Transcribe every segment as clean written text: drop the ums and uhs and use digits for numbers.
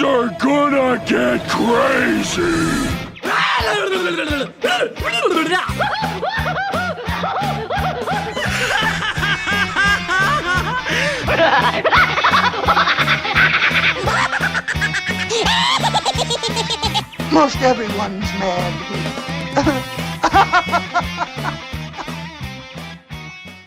Things are gonna get crazy! Most everyone's mad.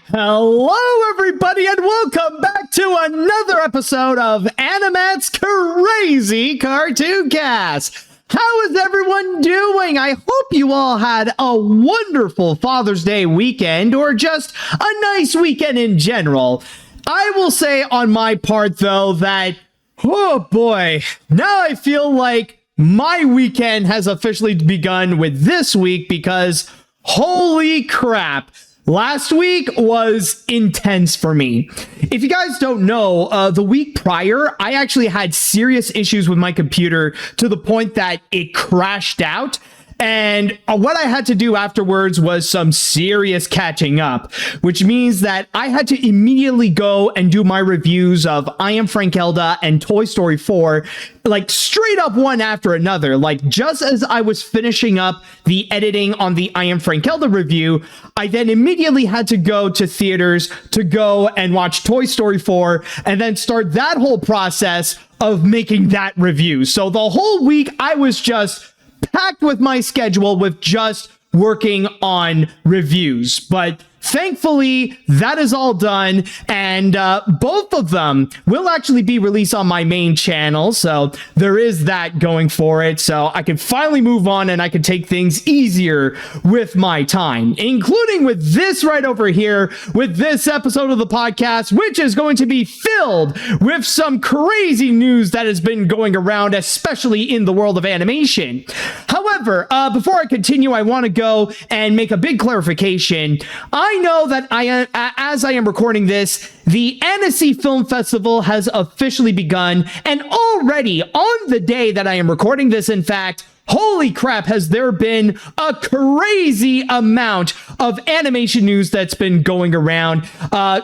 Hello, everybody, and welcome back to another episode of AniMat's Crazy Cartoon Cast. How is everyone doing? I hope you all had a wonderful Father's Day weekend, or just a nice weekend in general. I will say on my part, though, that, oh boy, now I feel like my weekend has officially begun with this week because, holy crap, last week was intense for me. If you guys don't know, the week prior, I actually had serious issues with my computer to the point that it crashed out. And what I had to do afterwards was some serious catching up, which means that I had to immediately go and do my reviews of I Am Frankelda and Toy Story 4, like straight up one after another. Like just as I was finishing up the editing on the I Am Frankelda review, I then immediately had to go to theaters to go and watch Toy Story 4 and then start that whole process of making that review. So the whole week I was just packed with my schedule with just working on reviews. But thankfully, that is all done, and both of them will actually be released on my main channel, so there is that going for it, so I can finally move on and I can take things easier with my time, including with this right over here, with this episode of the podcast, which is going to be filled with some crazy news that has been going around, especially in the world of animation. However, before I continue, I want to go and make a big clarification. I know that as I am recording this, the Annecy Film Festival has officially begun, and already on the day that I am recording this, in fact, holy crap, has there been a crazy amount of animation news that's been going around.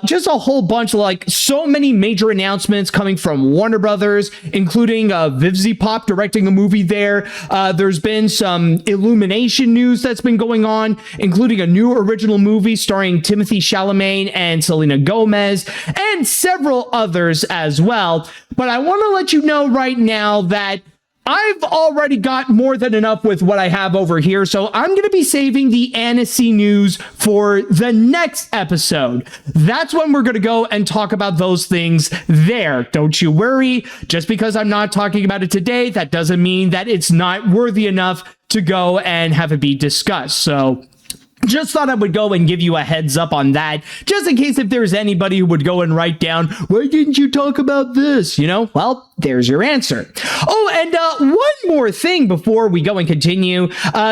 Just a whole bunch, like so many major announcements coming from Warner Brothers, including Vivzy Pop directing a movie there. There's been some Illumination news that's been going on, including a new original movie starring Timothée Chalamet and Selena Gomez, and several others as well. But I want to let you know right now that I've already got more than enough with what I have over here, so I'm going to be saving the Annecy news for the next episode. That's when we're going to go and talk about those things there. Don't you worry. Just because I'm not talking about it today, that doesn't mean that it's not worthy enough to go and have it be discussed. So just thought I would go and give you a heads up on that, just in case if there's anybody who would go and write down, why didn't you talk about this? You know, well, there's your answer. Oh, and one more thing before we go and continue,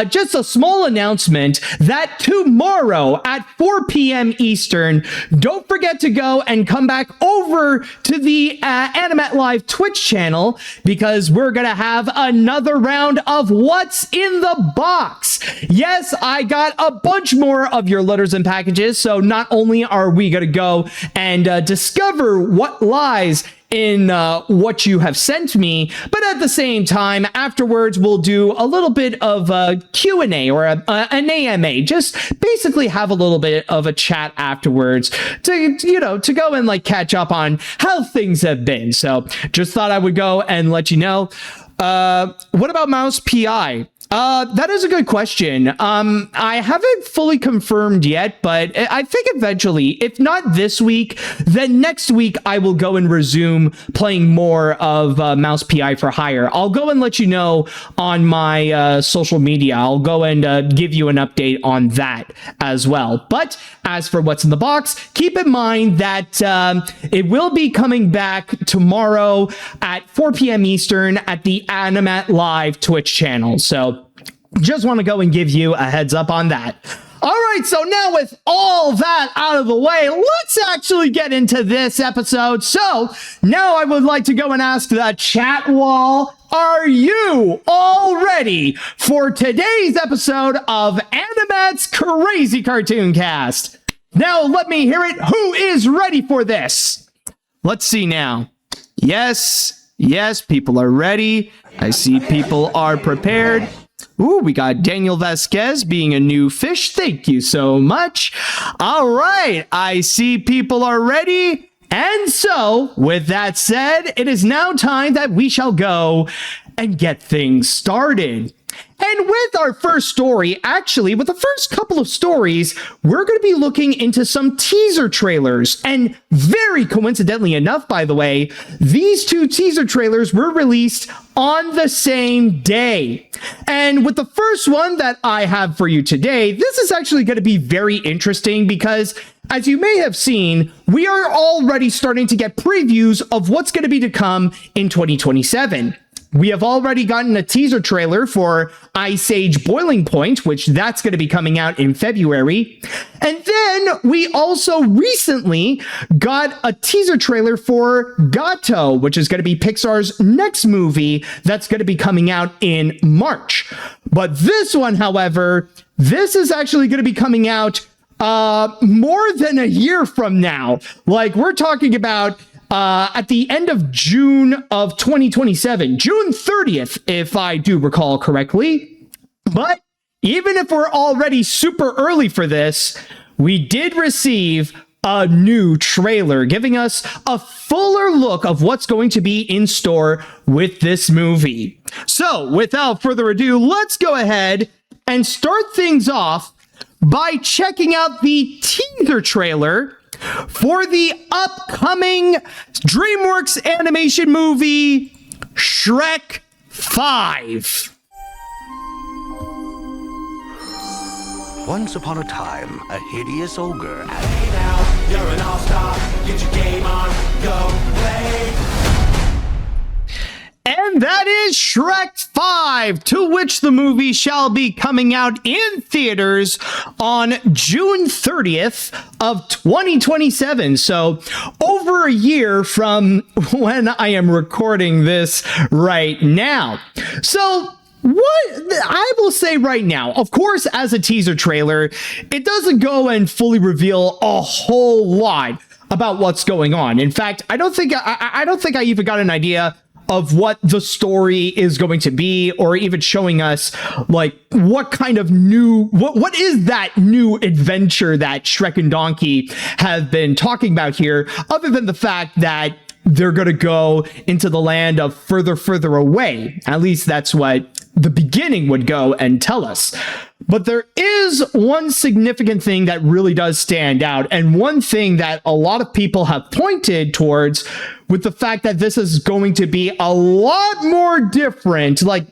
just a small announcement that tomorrow at 4 p.m. Eastern, don't forget to go and come back over to the AniMat Live Twitch channel, because we're going to have another round of What's in the Box. Yes, I got a bunch more of your letters and packages, so not only are we going to go and discover what lies in what you have sent me, but at the same time, afterwards, we'll do a little bit of a Q&A or an AMA, just basically have a little bit of a chat afterwards to, you know, to go and like catch up on how things have been. So just thought I would go and let you know. What about Mouse PI? That is a good question. I haven't fully confirmed yet, but I think eventually, if not this week, then next week I will go and resume playing more of Mouse PI for Hire. I'll go and let you know on my social media. I'll go and give you an update on that as well. But as for What's in the Box, keep in mind that it will be coming back tomorrow at 4 p.m. Eastern at the AniMat Live Twitch channel. So just want to go and give you a heads up on that. All right, so now with all that out of the way, let's actually get into this episode. So now I would like to go and ask the chat wall, are you all ready for today's episode of AniMat's Crazy Cartoon Cast? Now let me hear it. Who is ready for this? Let's see now. Yes, Yes, people are ready. I see people are prepared. Ooh, we got Daniel Vasquez being a new fish. Thank you so much. All right, I see people are ready. And so, with that said, it is now time that we shall go and get things started. And with our first story, actually, with the first couple of stories, we're going to be looking into some teaser trailers. And very coincidentally enough, by the way, these two teaser trailers were released on the same day. And with the first one that I have for you today, this is actually going to be very interesting because, as you may have seen, we are already starting to get previews of what's going to be to come in 2027. We have already gotten a teaser trailer for Ice Age Boiling Point, which that's going to be coming out in February. And then we also recently got a teaser trailer for Gato, which is going to be Pixar's next movie that's going to be coming out in March. But this one, however, this is actually going to be coming out more than a year from now. Like, we're talking about at the end of June of 2027, June 30th, if I do recall correctly. But even if we're already super early for this, we did receive a new trailer giving us a fuller look of what's going to be in store with this movie. So without further ado, let's go ahead and start things off by checking out the teaser trailer for the upcoming DreamWorks Animation movie, Shrek 5. Once upon a time, a hideous ogre Hey now, you're an all-star. Get your game on, go play. And that is Shrek 5, to which the movie shall be coming out in theaters on June 30th of 2027. So over a year from when I am recording this right now. So what I will say right now, of course, as a teaser trailer, it doesn't go and fully reveal a whole lot about what's going on. In fact, I don't think I even got an idea of what the story is going to be, or even showing us like what kind of what is that new adventure that Shrek and Donkey have been talking about here, other than the fact that they're going to go into the land of further away. At least that's what the beginning would go and tell us. But there is one significant thing that really does stand out, and one thing that a lot of people have pointed towards, with the fact that this is going to be a lot more different. Like,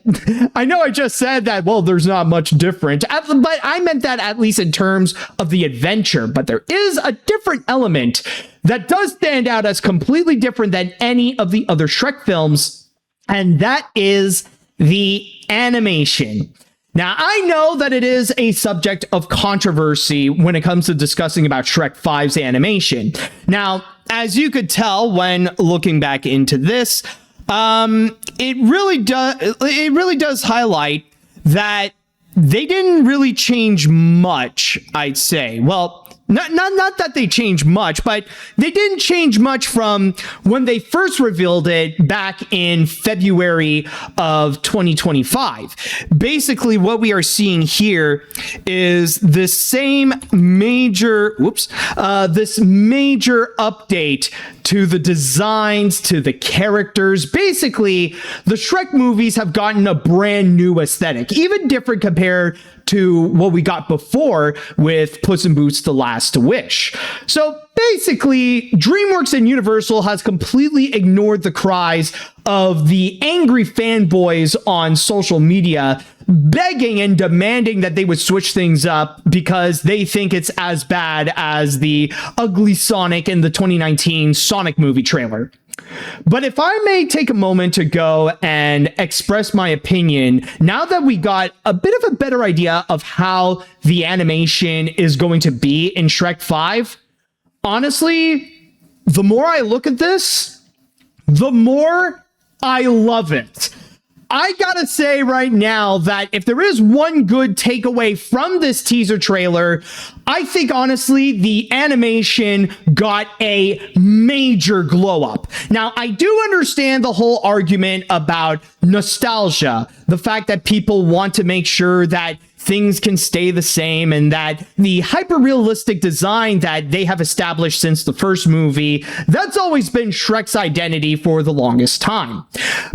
I know I just said that, well, there's not much different, but I meant that at least in terms of the adventure. But there is a different element that does stand out as completely different than any of the other Shrek films, and that is the animation. Now, I know that it is a subject of controversy when it comes to discussing about Shrek 5's animation. Now, as you could tell when looking back into this, it really does highlight that they didn't really change much, I'd say. Well, not that they changed much, but they didn't change much from when they first revealed it back in February of 2025. Basically, what we are seeing here is this same major, this major update to the designs, to the characters. Basically, the Shrek movies have gotten a brand new aesthetic, even different compared to what we got before with Puss in Boots: The Last Wish. So basically, DreamWorks and Universal has completely ignored the cries of the angry fanboys on social media, begging and demanding that they would switch things up because they think it's as bad as the ugly Sonic in the 2019 Sonic movie trailer. But if I may take a moment to go and express my opinion, now that we got a bit of a better idea of how the animation is going to be in Shrek 5, honestly, the more I look at this, the more I love it. I gotta say right now that if there is one good takeaway from this teaser trailer, I think honestly the animation got a major glow up. Now, I do understand the whole argument about nostalgia, the fact that people want to make sure that things can stay the same and that the hyper-realistic design that they have established since the first movie, that's always been Shrek's identity for the longest time.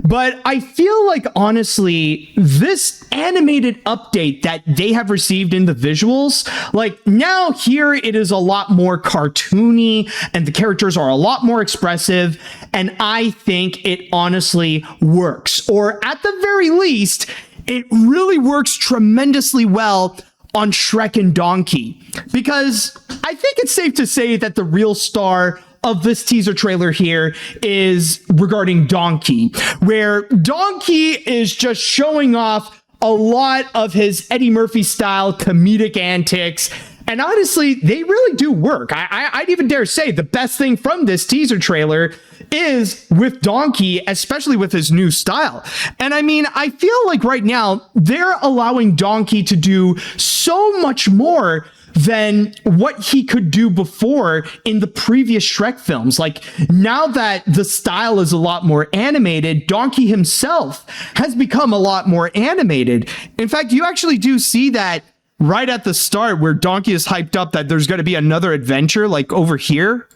But I feel like, honestly, this animated update that they have received in the visuals, like now here it is a lot more cartoony and the characters are a lot more expressive, and I think it honestly works. Or at the very least, it really works tremendously well on Shrek and Donkey, because I think it's safe to say that the real star of this teaser trailer here is regarding Donkey, where Donkey is just showing off a lot of his Eddie Murphy style comedic antics. And honestly, they really do work. I'd even dare say the best thing from this teaser trailer is with Donkey, especially with his new style. And I mean, I feel like right now they're allowing Donkey to do so much more than what he could do before in the previous Shrek films. Like, now that the style is a lot more animated, Donkey himself has become a lot more animated. In fact, you actually do see that right at the start where Donkey is hyped up that there's going to be another adventure, like over here.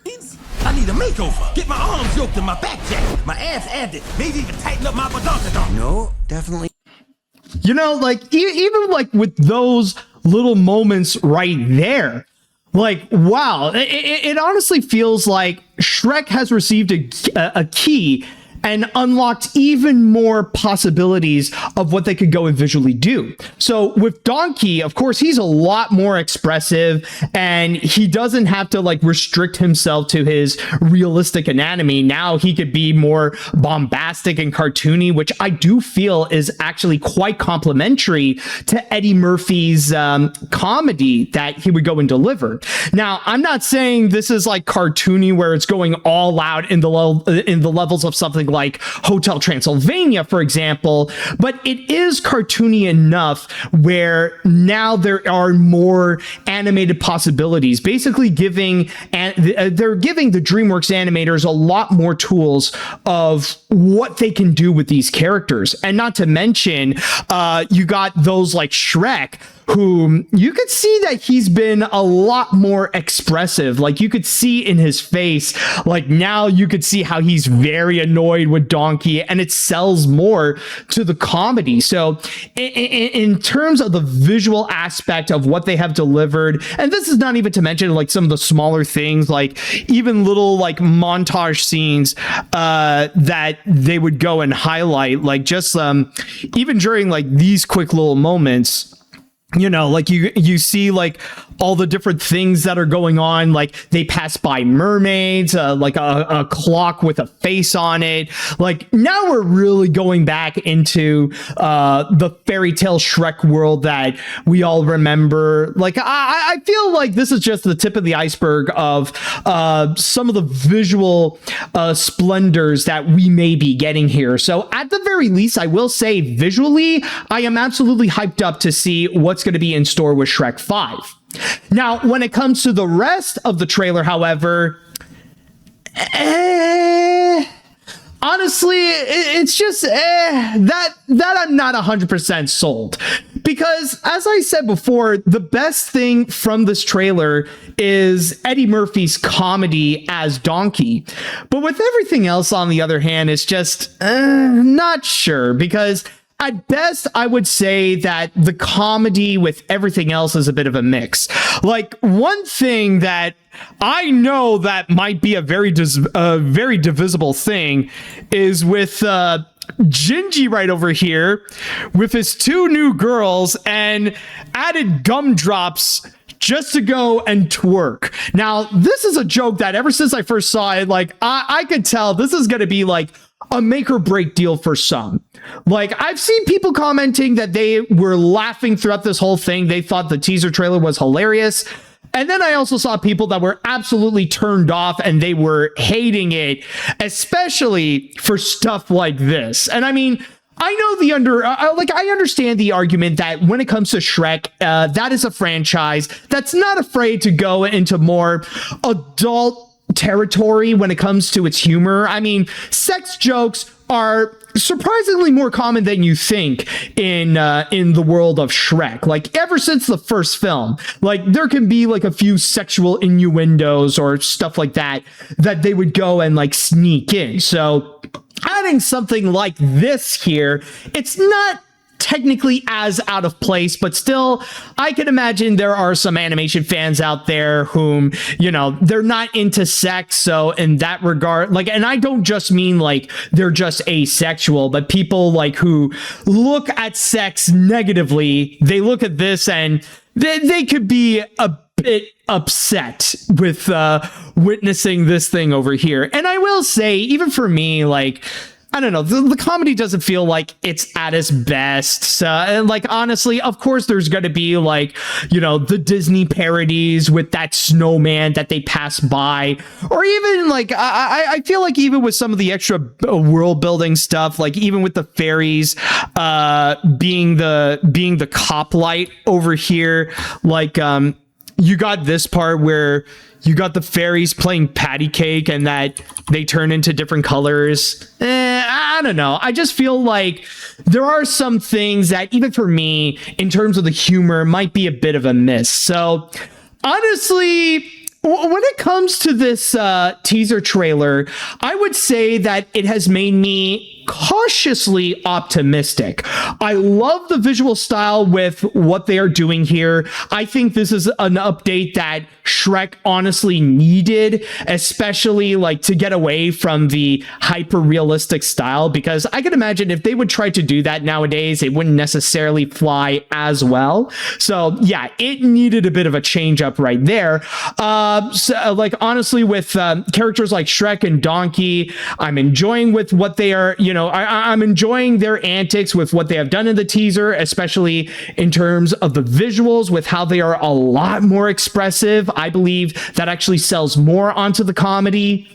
I need a makeover. Get my arms yoked and my back jacked, my ass added, maybe even tighten up my badonkadonk. No, definitely. You know, like even like with those little moments right there, like, wow, it honestly feels like Shrek has received a key and unlocked even more possibilities of what they could go and visually do. So with Donkey, of course, he's a lot more expressive and he doesn't have to like restrict himself to his realistic anatomy. Now he could be more bombastic and cartoony, which I do feel is actually quite complimentary to Eddie Murphy's comedy that he would go and deliver. Now, I'm not saying this is like cartoony where it's going all out in the levels of something like Hotel Transylvania, for example, but it is cartoony enough where now there are more animated possibilities, basically giving, and they're giving the DreamWorks animators a lot more tools of what they can do with these characters. And not to mention, you got those like Shrek, whom you could see that he's been a lot more expressive. Like you could see in his face, like now you could see how he's very annoyed with Donkey, and it sells more to the comedy. So in terms of the visual aspect of what they have delivered, and this is not even to mention like some of the smaller things, like even little like montage scenes that they would go and highlight, like just even during like these quick little moments, you know, like you see like all the different things that are going on. Like they pass by mermaids, like a clock with a face on it. Like now we're really going back into the fairy tale Shrek world that we all remember. Like I feel like this is just the tip of the iceberg of some of the visual splendors that we may be getting here. So at the very least, I will say visually, I am absolutely hyped up to see what's going to be in store with Shrek 5. Now, when it comes to the rest of the trailer, however, honestly, it's just that I'm not 100% sold. Because as I said before, the best thing from this trailer is Eddie Murphy's comedy as Donkey. But with everything else, on the other hand, it's just not sure, because at best, I would say that the comedy with everything else is a bit of a mix. Like one thing that I know that might be a very divisible thing is with Gingy right over here with his two new girls and added gumdrops just to go and twerk. Now, this is a joke that ever since I first saw it, like I could tell this is going to be like a make or break deal for some. Like I've seen people commenting that they were laughing throughout this whole thing. They thought the teaser trailer was hilarious. And then I also saw people that were absolutely turned off and they were hating it, especially for stuff like this. And I mean, I know I understand the argument that when it comes to Shrek, that is a franchise that's not afraid to go into more adult territory when it comes to its humor. I mean, sex jokes are surprisingly more common than you think in the world of Shrek. Like, ever since the first film, like, there can be like a few sexual innuendos or stuff like that they would go and like sneak in. So adding something like this here, it's not technically as out of place, but still, I can imagine there are some animation fans out there whom, you know, they're not into sex. So in that regard, like, and I don't just mean like they're just asexual, but people like who look at sex negatively, they look at this and they could be a bit upset with witnessing this thing over here. And I will say, even for me, like, I don't know, the comedy doesn't feel like it's at its best. So, and like, honestly, of course, there's going to be like, you know, the Disney parodies with that snowman that they pass by, or even like, I feel like even with some of the extra world building stuff, like even with the fairies being the cop light over here, like you got this part where you got the fairies playing patty cake and that they turn into different colors. I don't know. I just feel like there are some things that, even for me, in terms of the humor, might be a bit of a miss. So, honestly, when it comes to this teaser trailer, I would say that it has made me cautiously optimistic. I love the visual style with what they are doing here. I think this is an update that Shrek honestly needed, especially like to get away from the hyper realistic style, because I can imagine if they would try to do that nowadays, it wouldn't necessarily fly as well. So yeah, it needed a bit of a change up right there. So, like, honestly, with characters like Shrek and Donkey, I'm enjoying with what they are, you know, I'm enjoying their antics with what they have done in the teaser, especially in terms of the visuals, with how they are a lot more expressive. I believe that actually sells more onto the comedy.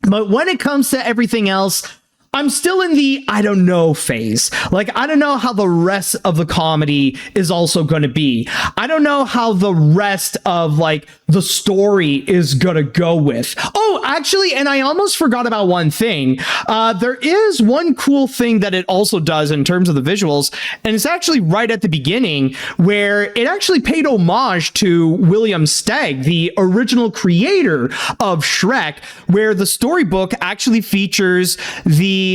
But when it comes to everything else, I'm still in the I don't know phase. Like, I don't know how the rest of the comedy is also going to be. I don't know how the rest of like the story is going to go with. Oh, actually, and I almost forgot about one thing. There is one cool thing that it also does in terms of the visuals, and it's actually right at the beginning where it actually paid homage to William Steig, the original creator of Shrek, where the storybook actually features the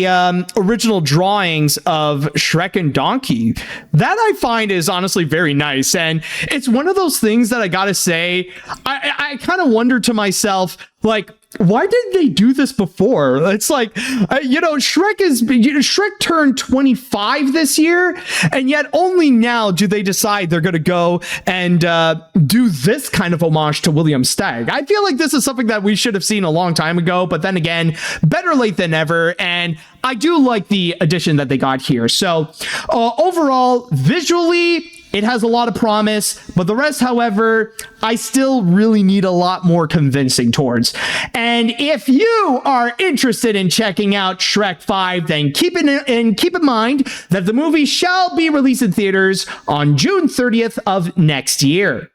original drawings of Shrek and Donkey. That I find is honestly very nice. And it's one of those things that I gotta say, I kind of wonder to myself, like, why didn't they do this before? It's like, Shrek turned 25 this year, and yet only now do they decide they're going to go and do this kind of homage to William Steig. I feel like this is something that we should have seen a long time ago, but then again, better late than never, and I do like the addition that they got here. So overall, visually, it has a lot of promise, but the rest, however, I still really need a lot more convincing towards. And if you are interested in checking out Shrek 5, then keep in mind that the movie shall be released in theaters on June 30th of next year.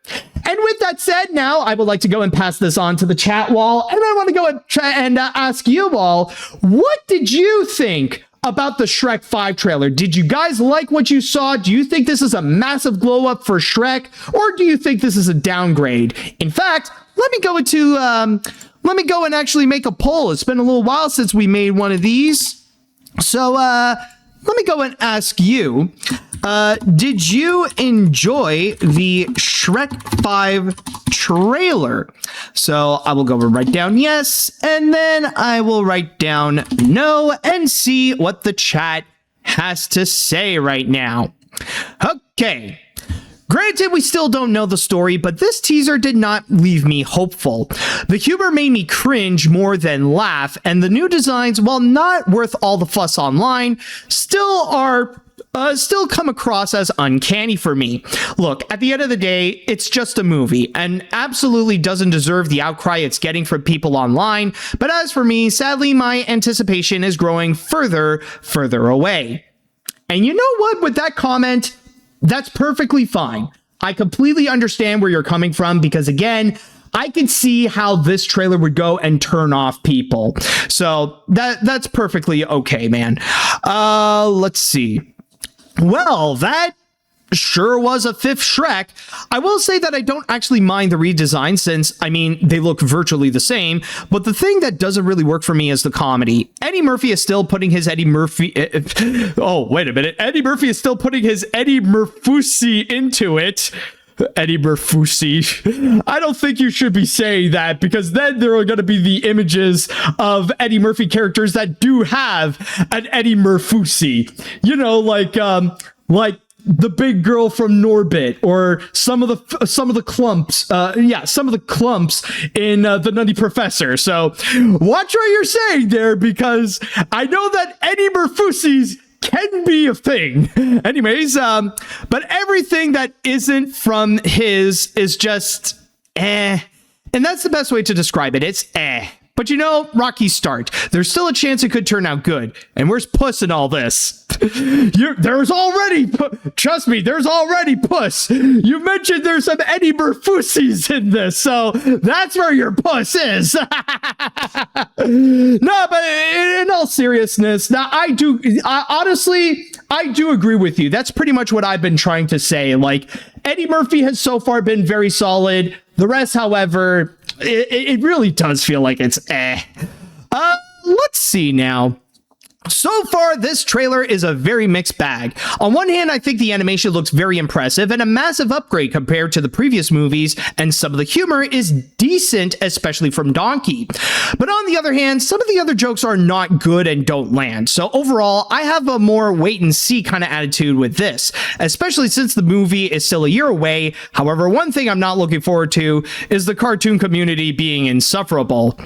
And with that said, now I would like to go and pass this on to the chat wall, and I want to go and ask you all, what did you think about the Shrek 5 trailer? Did you guys like what you saw? Do you think this is a massive glow up for Shrek, or do you think this is a downgrade? In fact, let me go and actually make a poll. It's been a little while since we made one of these. So let me go and ask you, did you enjoy the Shrek 5 trailer? So I will go and write down yes, and then I will write down no and see what the chat has to say right now. Okay. Granted, we still don't know the story, but this teaser did not leave me hopeful. The humor made me cringe more than laugh, and the new designs, while not worth all the fuss online, still come across as uncanny for me. Look, at the end of the day, it's just a movie and absolutely doesn't deserve the outcry it's getting from people online. But as for me, sadly, my anticipation is growing further away. And you know what? With that comment, that's perfectly fine. I completely understand where you're coming from because, again, I could see how this trailer would go and turn off people. So that's perfectly okay, man. Let's see. Well, that sure was a fifth Shrek. I will say that I don't actually mind the redesign since, I mean, they look virtually the same, but the thing that doesn't really work for me is the comedy. Eddie Murphy is still putting his Eddie Murphy... oh, wait a minute. Eddie Murphy is still putting his Eddie Murphy into it. Eddie Murphy. I don't think you should be saying that because then there are going to be the images of Eddie Murphy characters that do have an Eddie Murphy. You know, like the big girl from Norbit, or some of the clumps. Some of the clumps in The Nutty Professor. So watch what you're saying there, because I know that Eddie Murphy's can be a thing. Anyways, but everything that isn't from his is just eh. And that's the best way to describe it. It's eh. But you know, rocky start. There's still a chance it could turn out good. And where's Puss in all this? There's already, trust me, there's already Puss. You mentioned there's some Eddie Murphy's in this, so that's where your Puss is. No, but in all seriousness, now honestly, I do agree with you. That's pretty much what I've been trying to say. Like, Eddie Murphy has so far been very solid. The rest, however, it really does feel like it's eh. Let's see now. So far, this trailer is a very mixed bag. On one hand, I think the animation looks very impressive and a massive upgrade compared to the previous movies, and some of the humor is decent, especially from Donkey. But on the other hand, some of the other jokes are not good and don't land. So overall, I have a more wait and see kind of attitude with this, especially since the movie is still a year away. However, one thing I'm not looking forward to is the cartoon community being insufferable.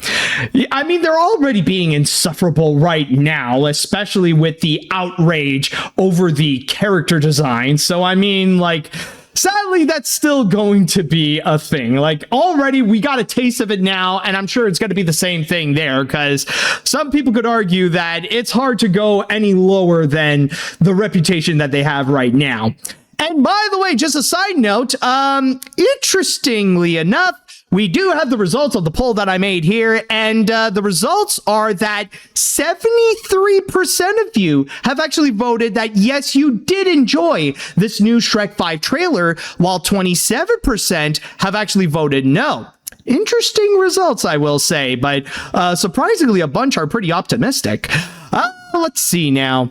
I mean, they're already being insufferable right now, especially with the outrage over the character design. So, I mean, like, sadly, that's still going to be a thing. Like, already we got a taste of it now, and I'm sure it's going to be the same thing there, because some people could argue that it's hard to go any lower than the reputation that they have right now. And by the way, just a side note, interestingly enough, we do have the results of the poll that I made here, and the results are that 73% of you have actually voted that yes, you did enjoy this new Shrek 5 trailer, while 27% have actually voted no. Interesting results, I will say, but surprisingly, a bunch are pretty optimistic. Let's see now.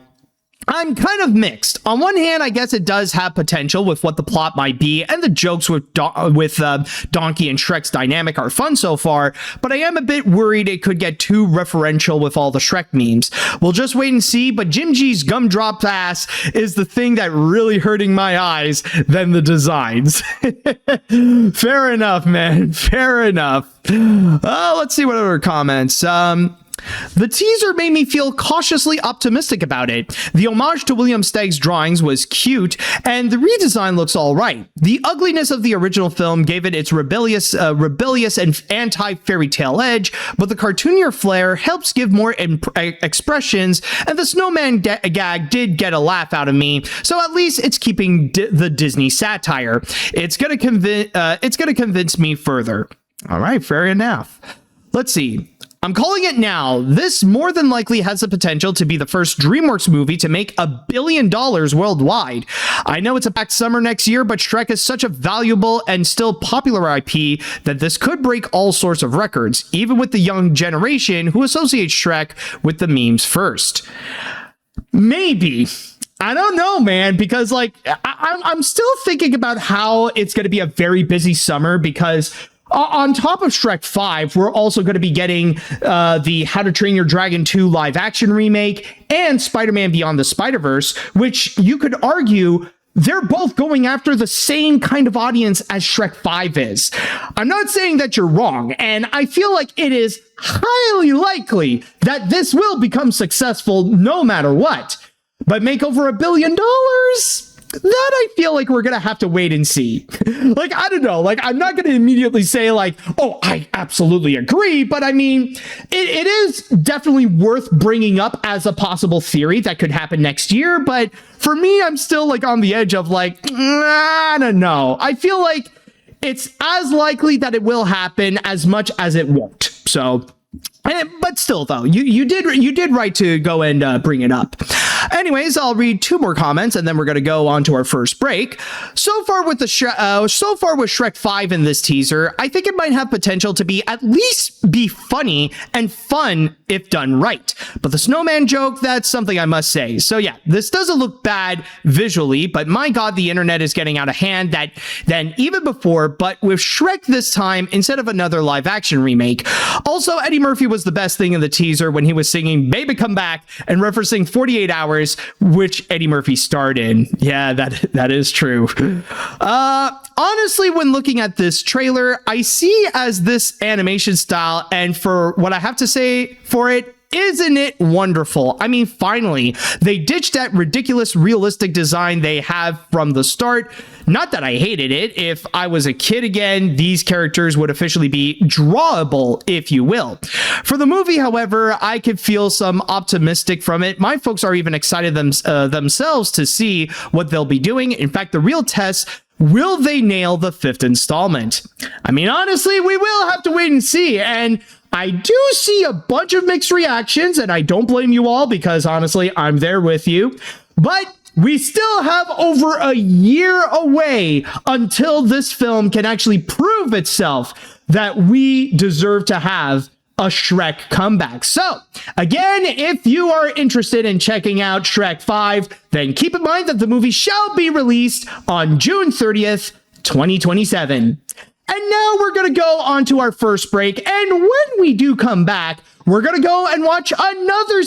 I'm kind of mixed. On one hand, I guess it does have potential with what the plot might be, and the jokes with Donkey and Shrek's dynamic are fun so far, but I am a bit worried it could get too referential with all the Shrek memes. We'll just wait and see, but Jim G's gumdrop ass is the thing that really hurting my eyes than the designs. Fair enough, man. Fair enough. Let's see what other comments. The teaser made me feel cautiously optimistic about it. The homage to William Steig's drawings was cute, and the redesign looks alright. The ugliness of the original film gave it its rebellious and anti-fairy tale edge, but the cartoonier flair helps give more expressions, and the snowman gag did get a laugh out of me, so at least it's keeping the Disney satire. It's gonna convince me further. Alright, fair enough. Let's see. I'm calling it now. This more than likely has the potential to be the first DreamWorks movie to make $1 billion worldwide. I know it's a packed summer next year, but Shrek is such a valuable and still popular IP that this could break all sorts of records, even with the young generation who associates Shrek with the memes first. Maybe. I don't know, man, because like I'm still thinking about how it's going to be a very busy summer, because on top of Shrek 5, we're also going to be getting the How to Train Your Dragon 2 live action remake and Spider-Man Beyond the Spider-Verse, which you could argue they're both going after the same kind of audience as Shrek 5 is. I'm not saying that you're wrong, and I feel like it is highly likely that this will become successful no matter what. But make over $1 billion? that I feel like we're gonna have to wait and see. Like, I don't know, like, I'm not gonna immediately say like, oh, I absolutely agree, but I mean, it is definitely worth bringing up as a possible theory that could happen next year, but for me, I'm still like on the edge of like, I don't know. I feel like it's as likely that it will happen as much as it won't. So, but still, though, you did right to go and bring it up. Anyways, I'll read 2 more comments, and then we're going to go on to our first break. So far with Shrek 5 in this teaser, I think it might have potential to be at least be funny and fun if done right. But the snowman joke, that's something I must say. So yeah, this doesn't look bad visually, but my God, the internet is getting out of hand than even before. But with Shrek this time, instead of another live action remake. Also, Eddie Murphy was the best thing in the teaser when he was singing "Baby Come Back" and referencing 48 Hours, which Eddie Murphy starred in. Yeah, that is true. Honestly, when looking at this trailer, I see as this animation style, and for what I have to say for it, isn't it wonderful? I mean, finally, they ditched that ridiculous realistic design they have from the start. Not that I hated it. If I was a kid again, these characters would officially be drawable, if you will. For the movie, however, I could feel some optimistic from it. My folks are even excited themselves to see what they'll be doing. In fact, the real test, will they nail the 5th installment? I mean, honestly, we will have to wait and see. And I do see a bunch of mixed reactions, and I don't blame you all because honestly, I'm there with you. But we still have over a year away until this film can actually prove itself that we deserve to have a Shrek comeback. So, again, if you are interested in checking out Shrek 5, then keep in mind that the movie shall be released on June 30th, 2027. And now we're going to go on to our first break. And when we do come back, we're going to go and watch another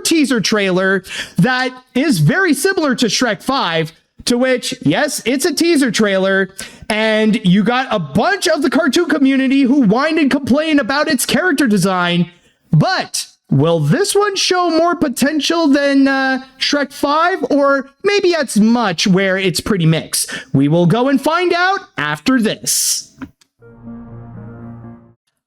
teaser trailer that is very similar to Shrek 5, to which, yes, it's a teaser trailer. And you got a bunch of the cartoon community who whine and complain about its character design. But will this one show more potential than Shrek 5, or maybe as much where it's pretty mixed? We will go and find out after this.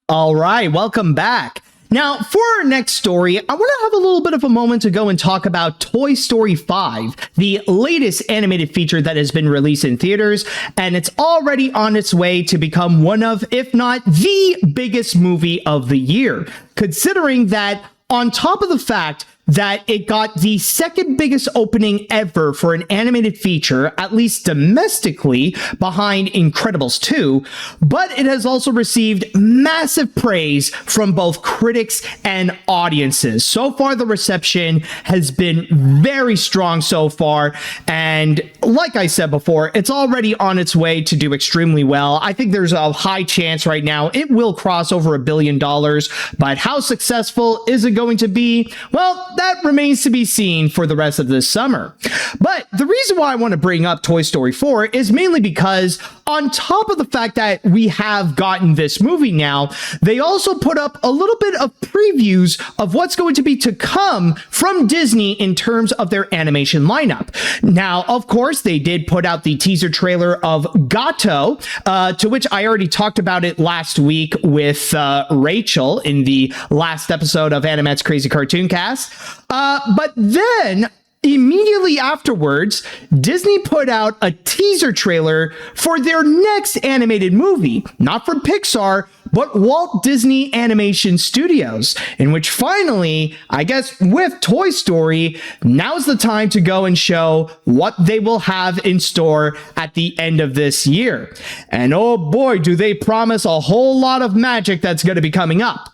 All right, welcome back. Now, for our next story, I want to have a little bit of a moment to go and talk about Toy Story 5, the latest animated feature that has been released in theaters, and it's already on its way to become one of, if not the biggest movie of the year, considering that on top of the fact that it got the 2nd biggest opening ever for an animated feature, at least domestically, behind Incredibles 2, but it has also received massive praise from both critics and audiences. So far, the reception has been very strong so far, and like I said before, it's already on its way to do extremely well. I think there's a high chance right now it will cross over $1 billion, but how successful is it going to be? Well, that remains to be seen for the rest of this summer. But the reason why I want to bring up Toy Story 4 is mainly because on top of the fact that we have gotten this movie now, they also put up a little bit of previews of what's going to be to come from Disney in terms of their animation lineup. Now, of course, they did put out the teaser trailer of Gato, to which I already talked about it last week with Rachel in the last episode of AniMat's Crazy Cartoon Cast. But then immediately afterwards, Disney put out a teaser trailer for their next animated movie, not from Pixar, but Walt Disney Animation Studios, in which finally, I guess with Toy Story, now's the time to go and show what they will have in store at the end of this year. And oh boy, do they promise a whole lot of magic that's going to be coming up.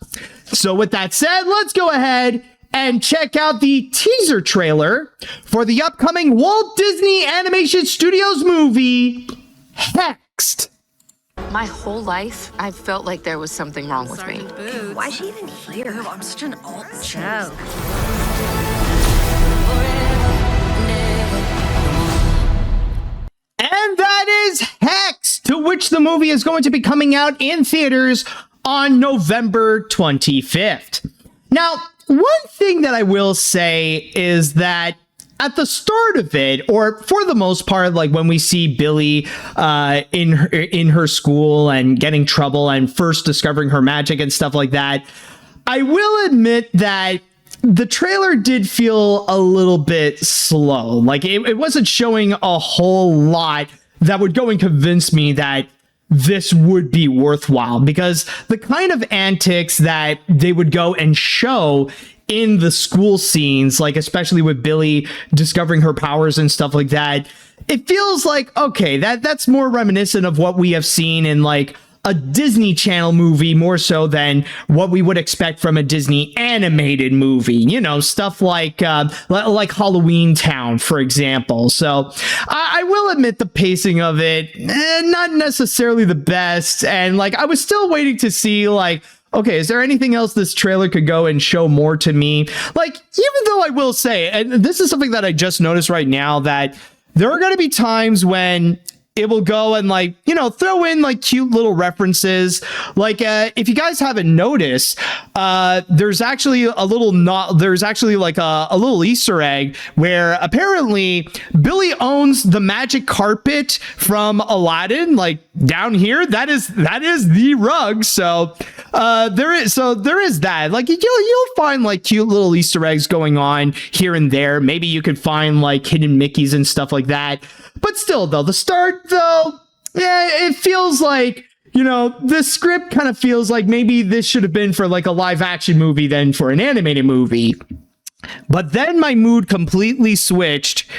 So with that said, let's go ahead and check out the teaser trailer for the upcoming Walt Disney Animation Studios movie, Hexed. My whole life, I felt like there was something wrong with me. Why's she even here? I'm such an alt joke. And that is Hexed, to which the movie is going to be coming out in theaters on November 25th. Now, one thing that I will say is that at the start of it, or for the most part, like when we see Billy in her school and getting trouble and first discovering her magic and stuff like that, I will admit that the trailer did feel a little bit slow. Like it wasn't showing a whole lot that would go and convince me that this would be worthwhile, because the kind of antics that they would go and show in the school scenes, like especially with Billy discovering her powers and stuff like that, it feels like, okay, that's more reminiscent of what we have seen in like a Disney Channel movie, more so than what we would expect from a Disney animated movie, you know, stuff like Halloween Town, for example. So I will admit the pacing of it, not necessarily the best. And like, I was still waiting to see like, okay, is there anything else this trailer could go and show more to me? Like, even though I will say, and this is something that I just noticed right now, that there are going to be times when it will go and like, you know, throw in like cute little references. Like, if you guys haven't noticed, there's actually a little little Easter egg where apparently Billy owns the magic carpet from Aladdin. Like down here, that is the rug. So there is that. Like you'll find like cute little Easter eggs going on here and there. Maybe you could find like hidden Mickeys and stuff like that. But still, though, the start, though, yeah, it feels like, you know, the script kind of feels like maybe this should have been for like a live action movie than for an animated movie. But then my mood completely switched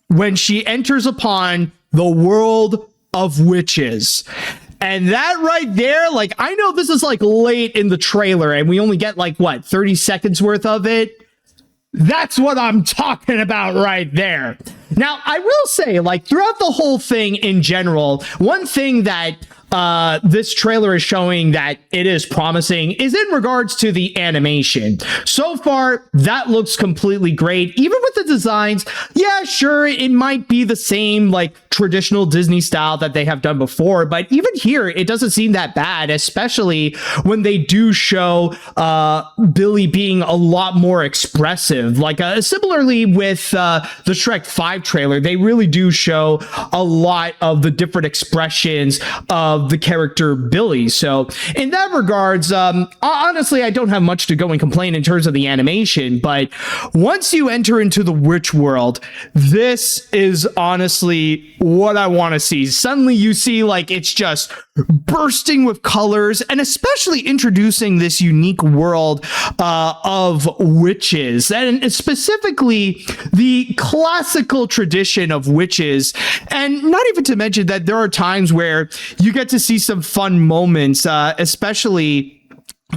when she enters upon the world of witches. And that right there, like, I know this is like late in the trailer and we only get like, what, 30 seconds worth of it? That's what I'm talking about right there. Now, I will say, like, throughout the whole thing in general, one thing that this trailer is showing that it is promising is in regards to the animation. So far, that looks completely great. Even with the designs, yeah, sure, it might be the same, like, traditional Disney style that they have done before, but even here, it doesn't seem that bad, especially when they do show Billy being a lot more expressive. Like, similarly with the Shrek 5 trailer, they really do show a lot of the different expressions of the character Billy. So in that regards, honestly, I don't have much to go and complain in terms of the animation, but once you enter into the witch world, this is honestly what I want to see. Suddenly you see like it's just bursting with colors, and especially introducing this unique world of witches, and specifically the classical tradition of witches. And not even to mention that there are times where you get to see some fun moments, especially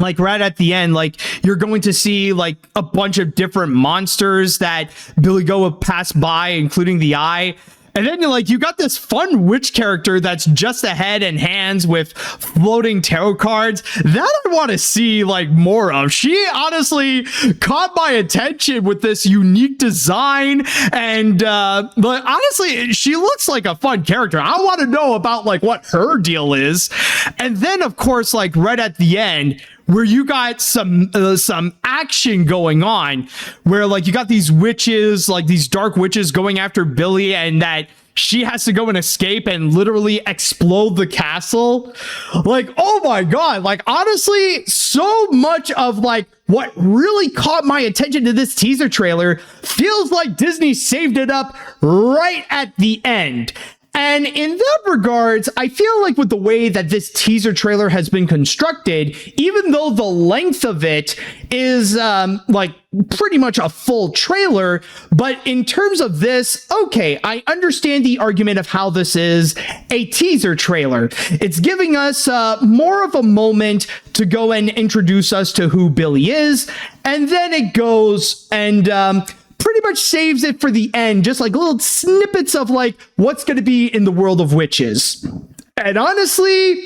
like right at the end, like you're going to see like a bunch of different monsters that Billy Go will pass by, including the eye. And then like you got this fun witch character that's just a head and hands with floating tarot cards that I want to see like more of. She honestly caught my attention with this unique design, and but honestly, she looks like a fun character. I want to know about like what her deal is. And then of course, like right at the end, where you got some action going on, where like you got these witches, like these dark witches going after Billy, and that she has to go and escape and literally explode the castle. Like, oh my God, like honestly, so much of like what really caught my attention to this teaser trailer feels like Disney saved it up right at the end. And in that regards, I feel like with the way that this teaser trailer has been constructed, even though the length of it is like pretty much a full trailer, but in terms of this, okay, I understand the argument of how this is a teaser trailer. It's giving us more of a moment to go and introduce us to who Billy is, and then it goes and pretty much saves it for the end, just like little snippets of like what's going to be in the world of witches. And honestly,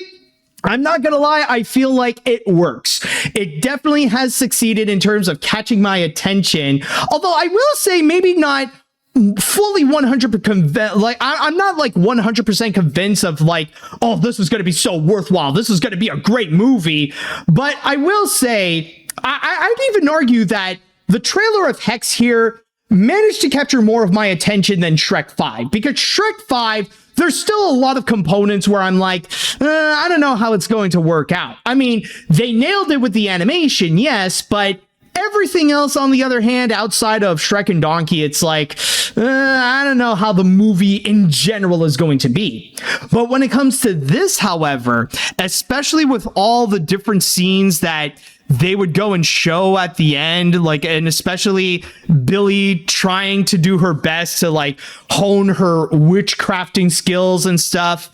I'm not going to lie, I feel like it works. It definitely has succeeded in terms of catching my attention. Although I will say maybe not fully 100% convinced. Like I'm not like 100% convinced of like, oh, this is going to be so worthwhile. This is going to be a great movie. But I will say, I'd even argue that the trailer of Hexed here managed to capture more of my attention than Shrek 5, because Shrek 5, there's still a lot of components where I'm like, I don't know how it's going to work out. I mean, they nailed it with the animation, yes, but everything else, on the other hand, outside of Shrek and Donkey, it's like, I don't know how the movie in general is going to be. But when it comes to this, however, especially with all the different scenes that they would go and show at the end, like, and especially Billy trying to do her best to like hone her witchcrafting skills and stuff.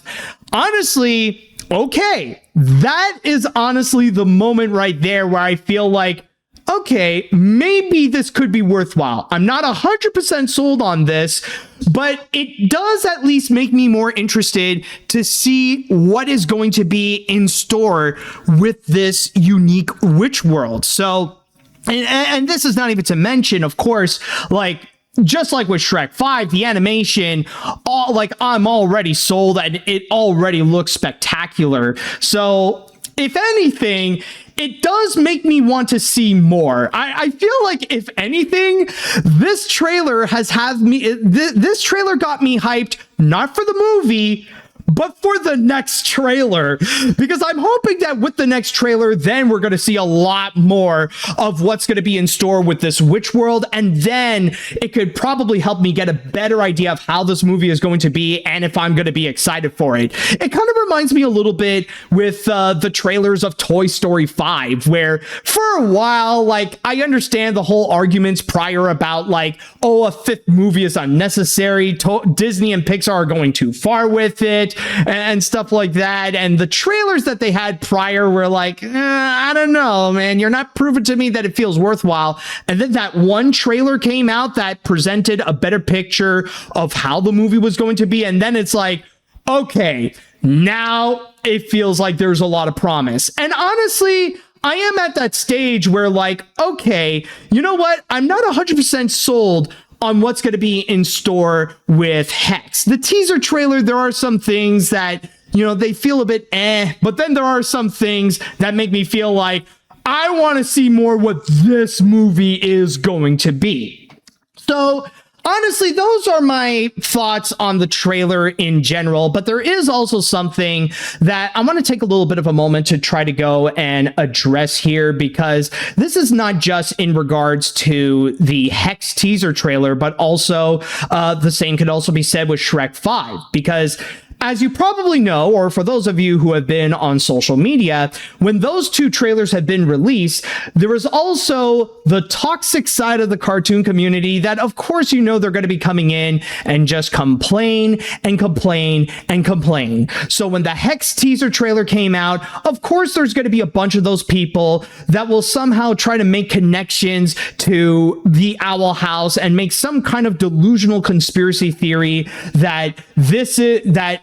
Honestly, okay, that is honestly the moment right there where I feel like, okay, maybe this could be worthwhile. I'm not 100% sold on this, but it does at least make me more interested to see what is going to be in store with this unique witch world. So, and this is not even to mention, of course, like, just like with Shrek 5, the animation, I'm already sold and it already looks spectacular. So, if anything, it does make me want to see more. I feel like, if anything, this trailer this trailer got me hyped, not for the movie, but for the next trailer, because I'm hoping that with the next trailer, then we're going to see a lot more of what's going to be in store with this witch world, and then it could probably help me get a better idea of how this movie is going to be and if I'm going to be excited for it. It kind of reminds me a little bit with the trailers of Toy Story 5, where for a while, like, I understand the whole arguments prior about like, oh, a fifth movie is unnecessary, Disney and Pixar are going too far with it, and stuff like that. And the trailers that they had prior were like, I don't know, man, you're not proving to me that it feels worthwhile. And then that one trailer came out that presented a better picture of how the movie was going to be. And then it's like, okay, now it feels like there's a lot of promise. And honestly, I am at that stage where, like, okay, you know what? I'm not 100% sold on what's going to be in store with Hexed. The teaser trailer, there are some things that, you know, they feel a bit but then there are some things that make me feel like I want to see more what this movie is going to be. So, honestly, those are my thoughts on the trailer in general, but there is also something that I want to take a little bit of a moment to try to go and address here, because this is not just in regards to the Hex teaser trailer, but also the same could also be said with Shrek 5, because as you probably know, or for those of you who have been on social media, when those two trailers have been released, there is also the toxic side of the cartoon community that, of course, you know, they're going to be coming in and just complain and complain and complain. So when the Hex teaser trailer came out, of course, there's going to be a bunch of those people that will somehow try to make connections to the Owl House and make some kind of delusional conspiracy theory that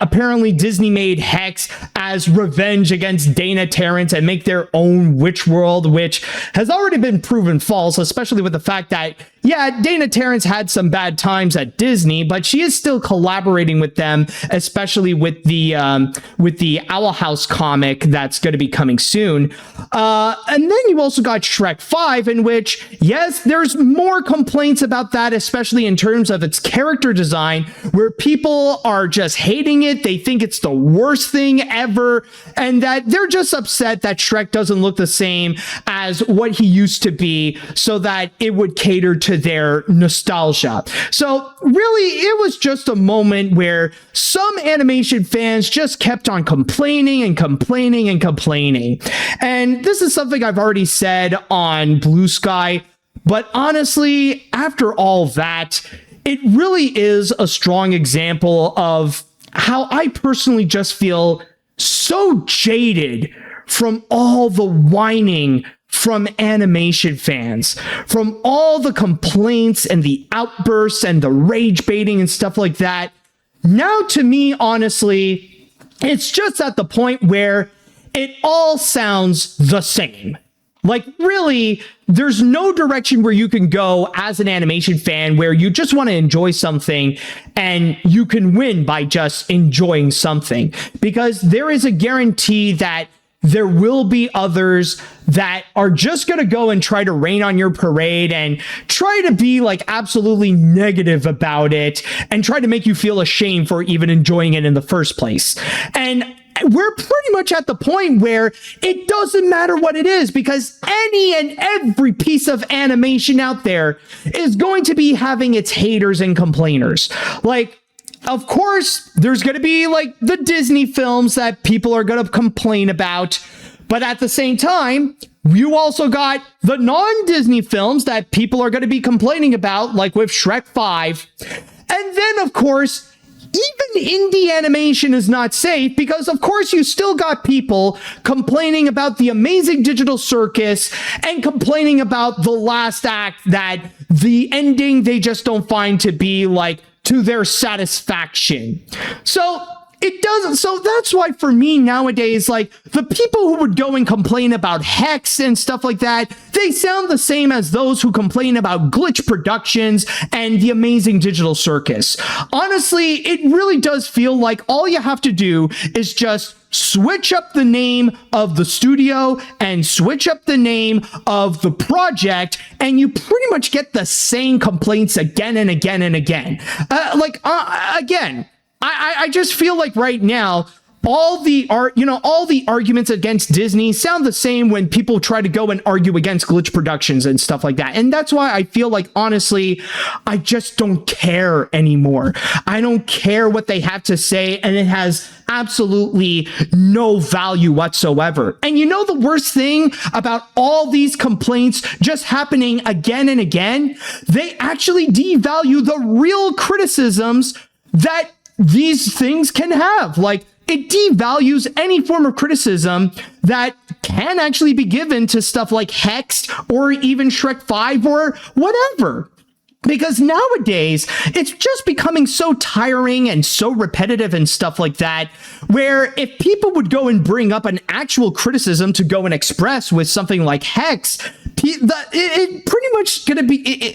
apparently Disney made Hex as revenge against Dana Terrence and make their own witch world, which has already been proven false, especially with the fact that, yeah, Dana Terrence had some bad times at Disney, but she is still collaborating with them, especially with the Owl House comic that's going to be coming soon. And then you also got Shrek 5, in which, yes, there's more complaints about that, especially in terms of its character design, where people are just hating it. They think it's the worst thing ever, and that they're just upset that Shrek doesn't look the same as what he used to be, so that it would cater to their nostalgia. So really, it was just a moment where some animation fans just kept on complaining and complaining and complaining. And this is something I've already said on Blue Sky, but honestly, after all that, it really is a strong example of how I personally just feel so jaded from all the whining from animation fans, from all the complaints and the outbursts and the rage baiting and stuff like that. Now, to me, honestly, it's just at the point where it all sounds the same. Like, really, there's no direction where you can go as an animation fan where you just want to enjoy something and you can win by just enjoying something, because there is a guarantee that there will be others that are just going to go and try to rain on your parade and try to be like absolutely negative about it and try to make you feel ashamed for even enjoying it in the first place. And we're pretty much at the point where it doesn't matter what it is, because any and every piece of animation out there is going to be having its haters and complainers. Like, of course, there's going to be like the Disney films that people are going to complain about. But at the same time, you also got the non-Disney films that people are going to be complaining about, like with Shrek 5. And then, of course, even indie animation is not safe because, of course, you still got people complaining about the amazing digital circus and complaining about the last act, that the ending they just don't find to be like to their satisfaction. So it doesn't. So that's why for me nowadays, like the people who would go and complain about Hexed and stuff like that, they sound the same as those who complain about Glitch Productions and the amazing digital circus. Honestly, it really does feel like all you have to do is just switch up the name of the studio and switch up the name of the project, and you pretty much get the same complaints again and again and again. Again, I just feel like right now, all the arguments against Disney sound the same when people try to go and argue against Glitch Productions and stuff like that. And that's why I feel like, honestly, I just don't care anymore. I don't care what they have to say, and it has absolutely no value whatsoever. And you know the worst thing about all these complaints just happening again and again? They actually devalue the real criticisms that these things can have. Like, it devalues any form of criticism that can actually be given to stuff like Hexed or even Shrek 5 or whatever. Because nowadays, it's just becoming so tiring and so repetitive and stuff like that, where if people would go and bring up an actual criticism to go and express with something like Hex, it pretty much gonna be...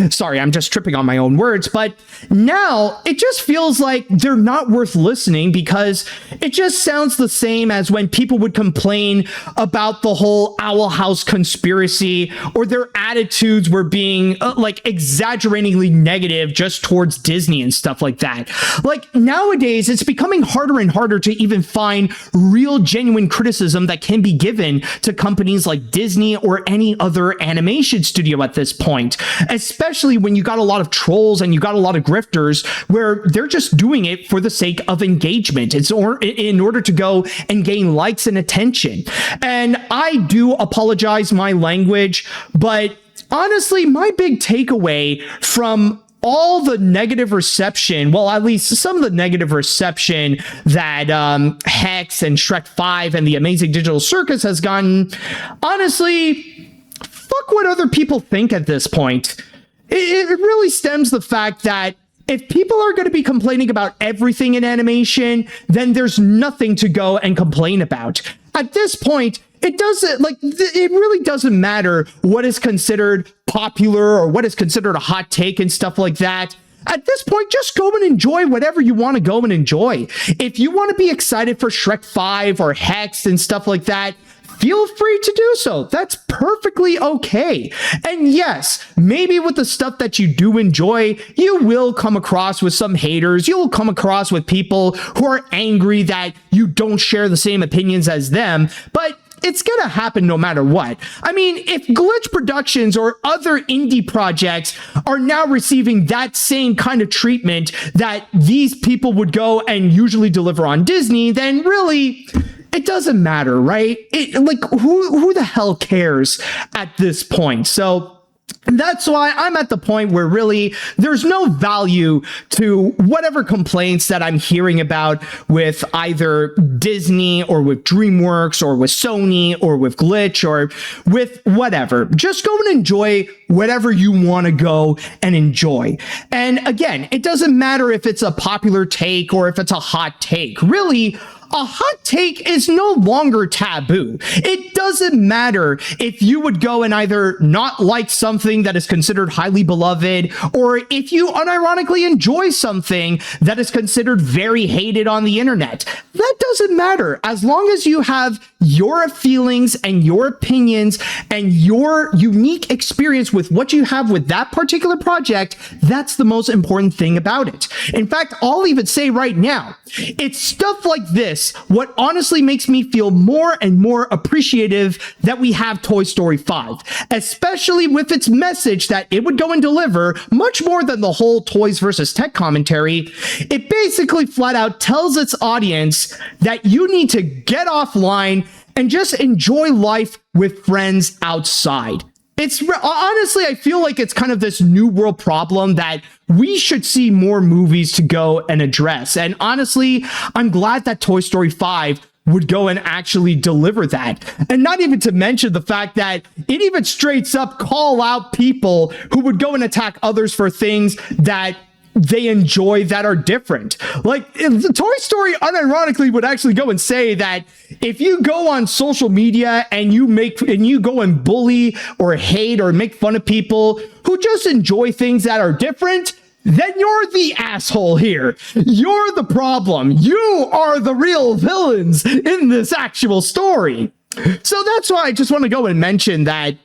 sorry, I'm just tripping on my own words, but now it just feels like they're not worth listening, because it just sounds the same as when people would complain about the whole Owl House conspiracy, or their attitudes were being exaggeratingly negative just towards Disney and stuff like that. Like, nowadays, it's becoming harder and harder to even find real, genuine criticism that can be given to companies like Disney or any other animation studio at this point, especially when you got a lot of trolls and you got a lot of grifters where they're just doing it for the sake of engagement. It's in order to go and gain likes and attention. And I do apologize my language, but honestly, my big takeaway from all the negative reception, well, at least some of the negative reception that Hex and Shrek 5 and the Amazing Digital Circus has gotten, honestly, fuck what other people think at this point. It really stems the fact that if people are going to be complaining about everything in animation, then there's nothing to go and complain about. At this point, it really doesn't matter what is considered popular or what is considered a hot take and stuff like that. At this point, just go and enjoy whatever you want to go and enjoy. If you want to be excited for Shrek 5 or Hex and stuff like that, feel free to do so. That's perfectly okay. And yes, maybe with the stuff that you do enjoy, you will come across with some haters. You'll come across with people who are angry that you don't share the same opinions as them, but it's gonna happen no matter what. I mean, if Glitch Productions or other indie projects are now receiving that same kind of treatment that these people would go and usually deliver on Disney, then really, it doesn't matter, right? Who the hell cares at this point? So that's why I'm at the point where really there's no value to whatever complaints that I'm hearing about with either Disney or with DreamWorks or with Sony or with Glitch or with whatever. Just go and enjoy whatever you want to go and enjoy. And again, it doesn't matter if it's a popular take or if it's a hot take. Really, a hot take is no longer taboo. It doesn't matter if you would go and either not like something that is considered highly beloved, or if you unironically enjoy something that is considered very hated on the internet. That doesn't matter. As long as you have your feelings and your opinions and your unique experience with what you have with that particular project, that's the most important thing about it. In fact, I'll even say right now, it's stuff like this what honestly makes me feel more and more appreciative that we have Toy Story 5, especially with its message that it would go and deliver much more than the whole toys versus tech commentary. It basically flat out tells its audience that you need to get offline and just enjoy life with friends outside. Honestly, I feel like it's kind of this new world problem that we should see more movies to go and address. And honestly, I'm glad that Toy Story 5 would go and actually deliver that. And not even to mention the fact that it even straight up call out people who would go and attack others for things that they enjoy that are different. Like, the Toy Story unironically would actually go and say that if you go on social media and you go and bully or hate or make fun of people who just enjoy things that are different, then you're the asshole here. You're the problem. You are the real villains in this actual story. So that's why I just want to go and mention that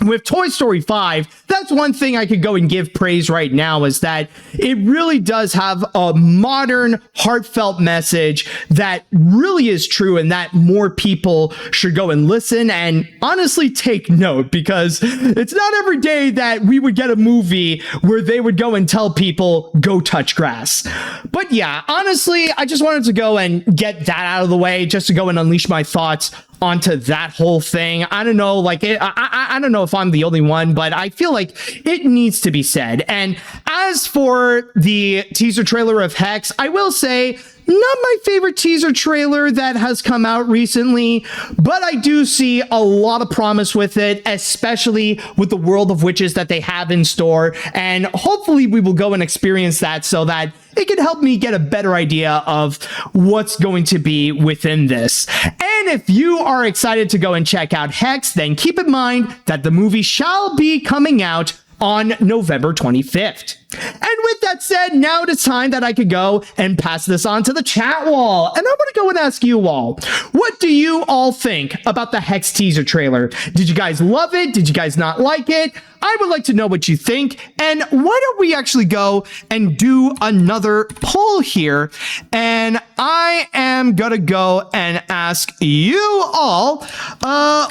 with Toy Story 5, that's one thing I could go and give praise right now, is that it really does have a modern, heartfelt message that really is true and that more people should go and listen and honestly take note, because it's not every day that we would get a movie where they would go and tell people, go touch grass. But yeah, honestly, I just wanted to go and get that out of the way just to go and unleash my thoughts onto that whole thing. I don't know, like, I don't know if I'm the only one, but I feel like it needs to be said. And as for the teaser trailer of Hexed, I will say, not my favorite teaser trailer that has come out recently, but I do see a lot of promise with it, especially with the world of witches that they have in store. And hopefully we will go and experience that so that it can help me get a better idea of what's going to be within this. And if you are excited to go and check out Hexed, then keep in mind that the movie shall be coming out on November 25th. And with that said, now it is time that I could go and pass this on to the chat wall. And I want to go and ask you all, what do you all think about the Hexed teaser trailer? Did you guys love it? Did you guys not like it? I would like to know what you think. And why don't we actually go and do another poll here? And I am going to go and ask you all, oh,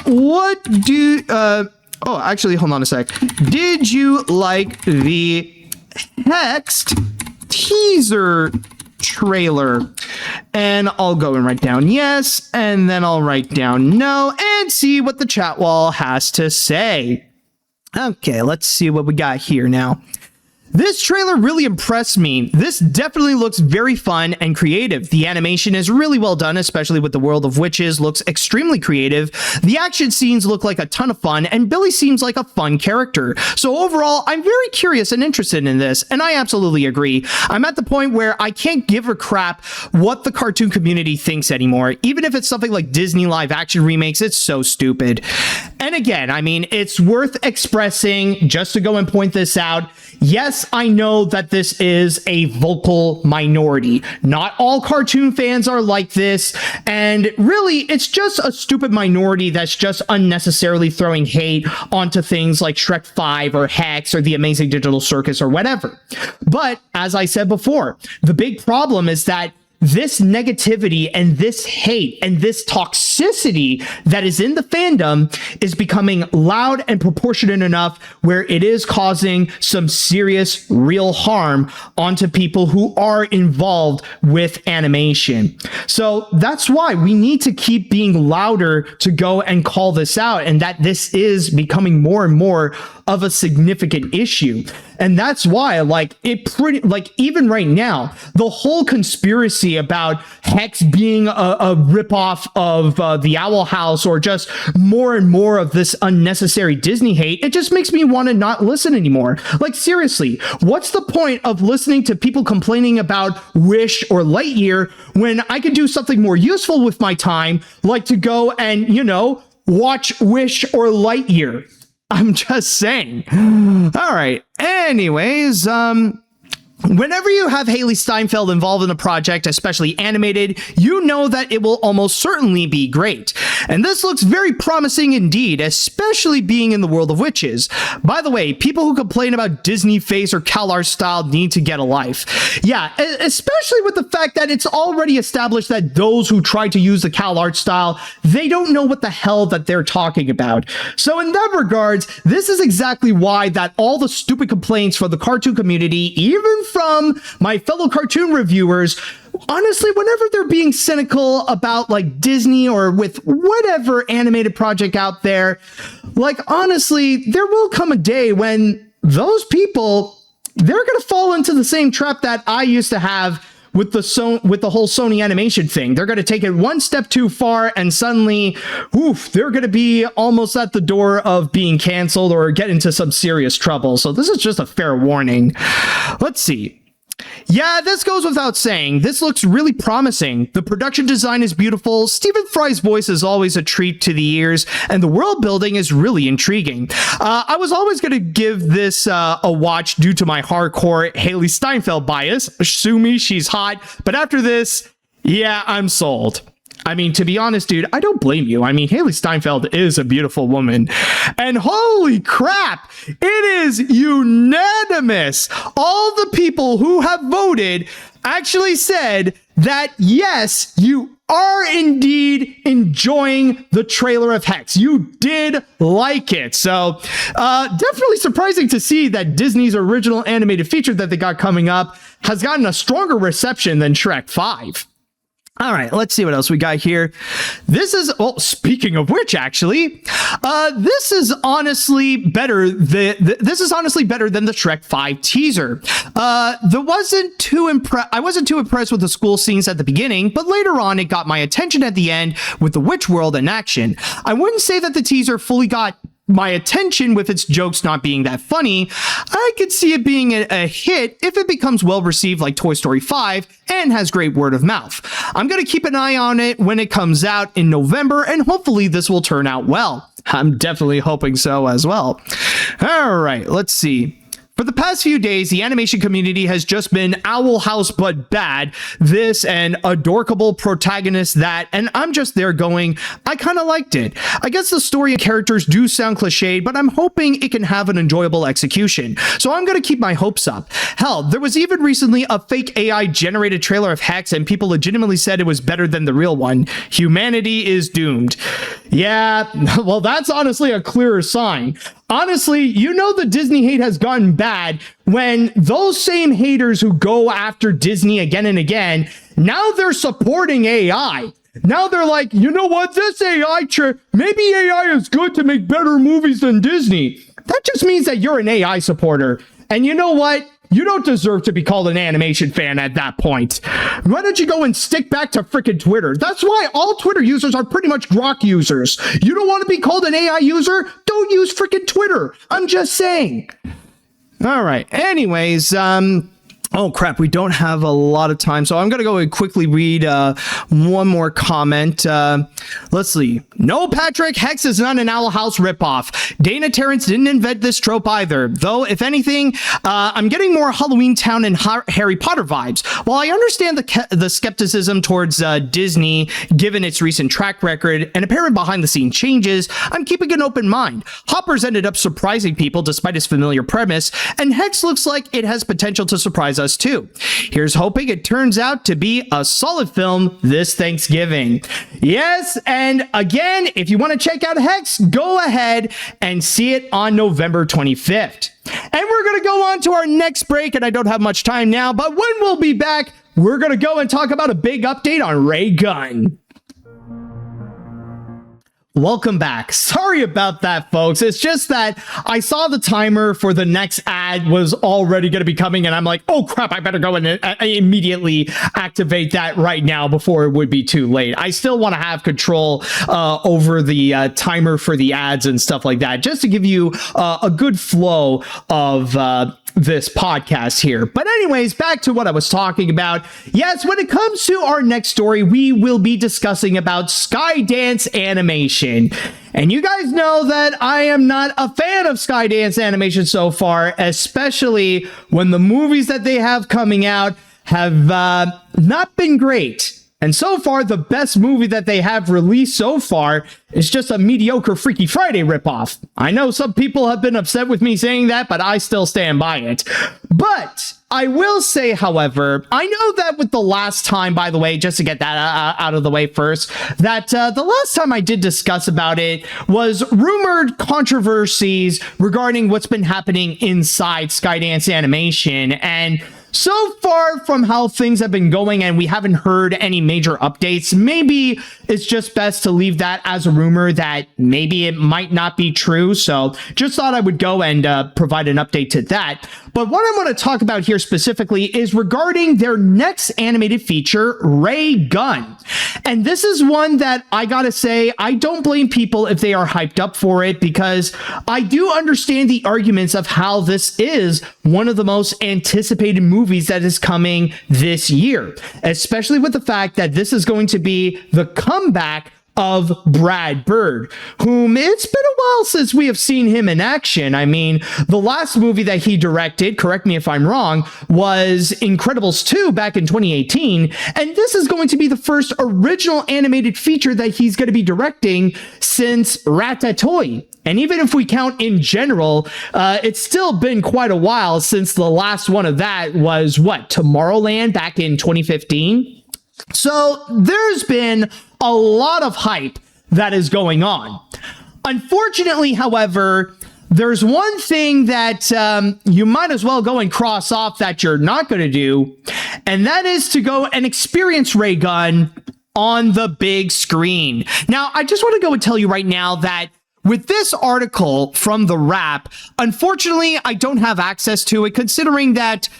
actually, hold on a sec. Did you like the Hexed teaser trailer? And I'll go and write down yes, and then I'll write down no, and see what the chat wall has to say. Okay, let's see what we got here now. This trailer really impressed me. This definitely looks very fun and creative. The animation is really well done, especially with the world of witches, looks extremely creative. The action scenes look like a ton of fun, and Billy seems like a fun character. So overall, I'm very curious and interested in this, and I absolutely agree. I'm at the point where I can't give a crap what the cartoon community thinks anymore. Even if it's something like Disney live action remakes, it's so stupid. And again, I mean, it's worth expressing just to go and point this out. Yes, I know that this is a vocal minority. Not all cartoon fans are like this, and really, it's just a stupid minority that's just unnecessarily throwing hate onto things like Shrek 5 or Hexed or The Amazing Digital Circus or whatever. But, as I said before, the big problem is that this negativity and this hate and this toxicity that is in the fandom is becoming loud and proportionate enough where it is causing some serious, real harm onto people who are involved with animation. So that's why we need to keep being louder to go and call this out, and that this is becoming more and more of a significant issue. And that's why, even right now, the whole conspiracy about Hex being a ripoff of the Owl House, or just more and more of this unnecessary Disney hate, it just makes me want to not listen anymore. Like, seriously, what's the point of listening to people complaining about Wish or Lightyear when I could do something more useful with my time, like to go and, watch Wish or Lightyear? I'm just saying. All right. Anyways, Whenever you have Haley Steinfeld involved in a project, especially animated, you know that it will almost certainly be great. And this looks very promising indeed, especially being in the world of witches. By the way, people who complain about Disney face or CalArt style need to get a life. Yeah, especially with the fact that it's already established that those who try to use the CalArt style, they don't know what the hell that they're talking about. So in that regards, this is exactly why that all the stupid complaints from the cartoon community, even from my fellow cartoon reviewers, honestly, whenever they're being cynical about like Disney or with whatever animated project out there, like honestly, there will come a day when those people, they're going to fall into the same trap that I used to have with the whole Sony animation thing. They're going to take it one step too far and suddenly, oof, they're going to be almost at the door of being canceled or get into some serious trouble. So this is just a fair warning. Let's see. Yeah, this goes without saying. This looks really promising. The production design is beautiful. Stephen Fry's voice is always a treat to the ears, and the world building is really intriguing. I was always going to give this a watch due to my hardcore Haley Steinfeld bias. Sue me, she's hot. But after this, yeah, I'm sold. I mean, to be honest, dude, I don't blame you. I mean, Haley Steinfeld is a beautiful woman. And holy crap, it is unanimous. All the people who have voted actually said that, yes, you are indeed enjoying the trailer of Hexed. You did like it. So definitely surprising to see that Disney's original animated feature that they got coming up has gotten a stronger reception than Shrek 5. All right, let's see what else we got here. This is, well, speaking of which, actually, this is honestly better. This is honestly better than the Shrek 5 teaser. I wasn't too impressed with the school scenes at the beginning, but later on, it got my attention at the end with the witch world in action. I wouldn't say that the teaser fully got my attention with its jokes not being that funny. I could see it being a hit if it becomes well received like Toy Story 5 and has great word of mouth. I'm going to keep an eye on it when it comes out in November, and hopefully this will turn out well. I'm definitely hoping so as well. All right, let's see. For the past few days, the animation community has just been Owl House but bad, this and adorable protagonist that, and I'm just there going, I kind of liked it. I guess the story and characters do sound cliched, but I'm hoping it can have an enjoyable execution. So I'm going to keep my hopes up. Hell, there was even recently a fake AI generated trailer of Hexed and people legitimately said it was better than the real one. Humanity is doomed. Yeah, well, that's honestly a clearer sign. Honestly, you know the Disney hate has gotten bad when those same haters who go after Disney again and again, now they're supporting AI. Now they're like, you know what, this AI maybe AI is good to make better movies than Disney. That just means that you're an AI supporter. And you know what? You don't deserve to be called an animation fan at that point. Why don't you go and stick back to frickin' Twitter? That's why all Twitter users are pretty much Grok users. You don't want to be called an AI user? Don't use frickin' Twitter. I'm just saying. All right. Anyways, oh crap, we don't have a lot of time, so I'm gonna go and quickly read one more comment. Let's see. No, Patrick, Hexed is not an Owl House ripoff. Dana Terrence didn't invent this trope either, though if anything, I'm getting more Halloween Town and Harry Potter vibes. While I understand the skepticism towards Disney, given its recent track record and apparent behind-the-scenes changes, I'm keeping an open mind. Hoppers ended up surprising people despite its familiar premise, and Hexed looks like it has potential to surprise us too. Here's hoping it turns out to be a solid film this Thanksgiving. Yes, and again, if you want to check out Hexed, go ahead and see it on November 25th. And we're going to go on to our next break, and I don't have much time now, but when we'll be back, we're going to go and talk about a big update on Ray Gunn. Welcome back. Sorry about that, folks. It's just that I saw the timer for the next ad was already going to be coming, and I'm like, oh crap, I better go and immediately activate that right now before it would be too late. I still want to have control over the timer for the ads and stuff like that, just to give you a good flow of this podcast here. But anyways, back to what I was talking about. Yes, when it comes to our next story, we will be discussing about Skydance Animation. And you guys know that I am not a fan of Skydance Animation so far, especially when the movies that they have coming out have not been great. And so far, the best movie that they have released so far is just a mediocre Freaky Friday ripoff. I know some people have been upset with me saying that, but I still stand by it. But I will say, however, I know that with the last time, by the way, just to get that out of the way first, that the last time I did discuss about it was rumored controversies regarding what's been happening inside Skydance Animation. And so far from how things have been going and we haven't heard any major updates, maybe it's just best to leave that as a rumor that maybe it might not be true. So just thought I would go and provide an update to that. But what I'm going to talk about here specifically is regarding their next animated feature, Ray Gunn. And this is one that I gotta say, I don't blame people if they are hyped up for it, because I do understand the arguments of how this is one of the most anticipated movies that is coming this year, especially with the fact that this is going to be the comeback of Brad Bird, whom it's been a while since we have seen him in action. I mean, the last movie that he directed, correct me if I'm wrong, was Incredibles 2 back in 2018, and this is going to be the first original animated feature that he's going to be directing since Ratatouille. And even if we count in general, it's still been quite a while since the last one of that was, Tomorrowland back in 2015? So there's been a lot of hype that is going on. Unfortunately, however, there's one thing that you might as well go and cross off that you're not going to do, and that is to go and experience Ray Gunn on the big screen. Now, I just want to go and tell you right now that with this article from The Wrap, unfortunately, I don't have access to it, considering that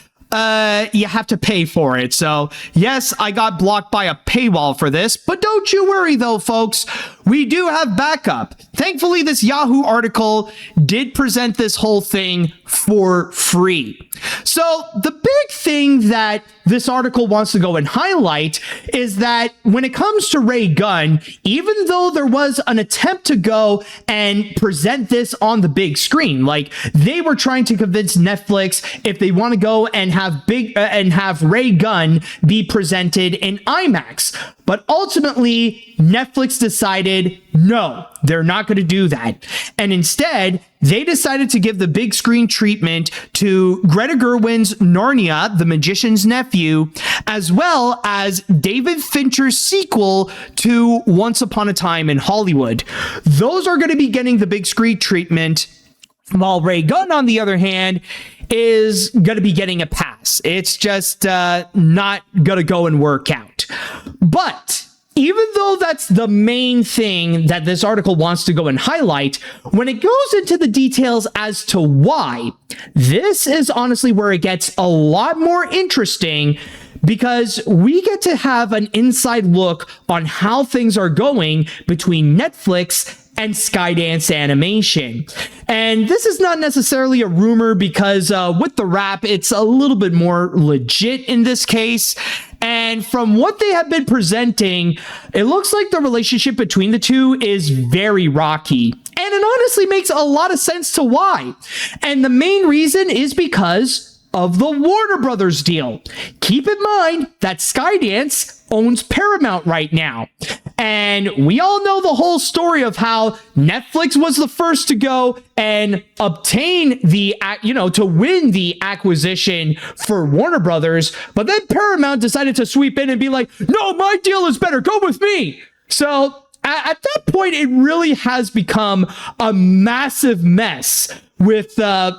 you have to pay for it. So yes, I got blocked by a paywall for this, but don't you worry though, folks. We do have backup. Thankfully, this Yahoo article did present this whole thing for free. So the big thing that this article wants to go and highlight is that when it comes to Ray Gunn, even though there was an attempt to go and present this on the big screen, like they were trying to convince Netflix if they want to go and have Ray Gunn be presented in IMAX. But ultimately, Netflix decided, no, they're not going to do that. And instead, they decided to give the big screen treatment to Greta Gerwig's Narnia, The Magician's Nephew, as well as David Fincher's sequel to Once Upon a Time in Hollywood. Those are going to be getting the big screen treatment, while Ray Gunn, on the other hand, is going to be getting a pass. It's just not going to go and work out. But even though that's the main thing that this article wants to go and highlight, when it goes into the details as to why, this is honestly where it gets a lot more interesting, because we get to have an inside look on how things are going between Netflix and Skydance Animation. And this is not necessarily a rumor, because with The Wrap, it's a little bit more legit in this case. And from what they have been presenting, it looks like the relationship between the two is very rocky. And it honestly makes a lot of sense to why. And the main reason is because of the Warner Brothers deal. Keep in mind that Skydance owns Paramount right now. And we all know the whole story of how Netflix was the first to go and obtain to win the acquisition for Warner Brothers. But then Paramount decided to sweep in and be like, no, my deal is better. Go with me. So at that point, it really has become a massive mess with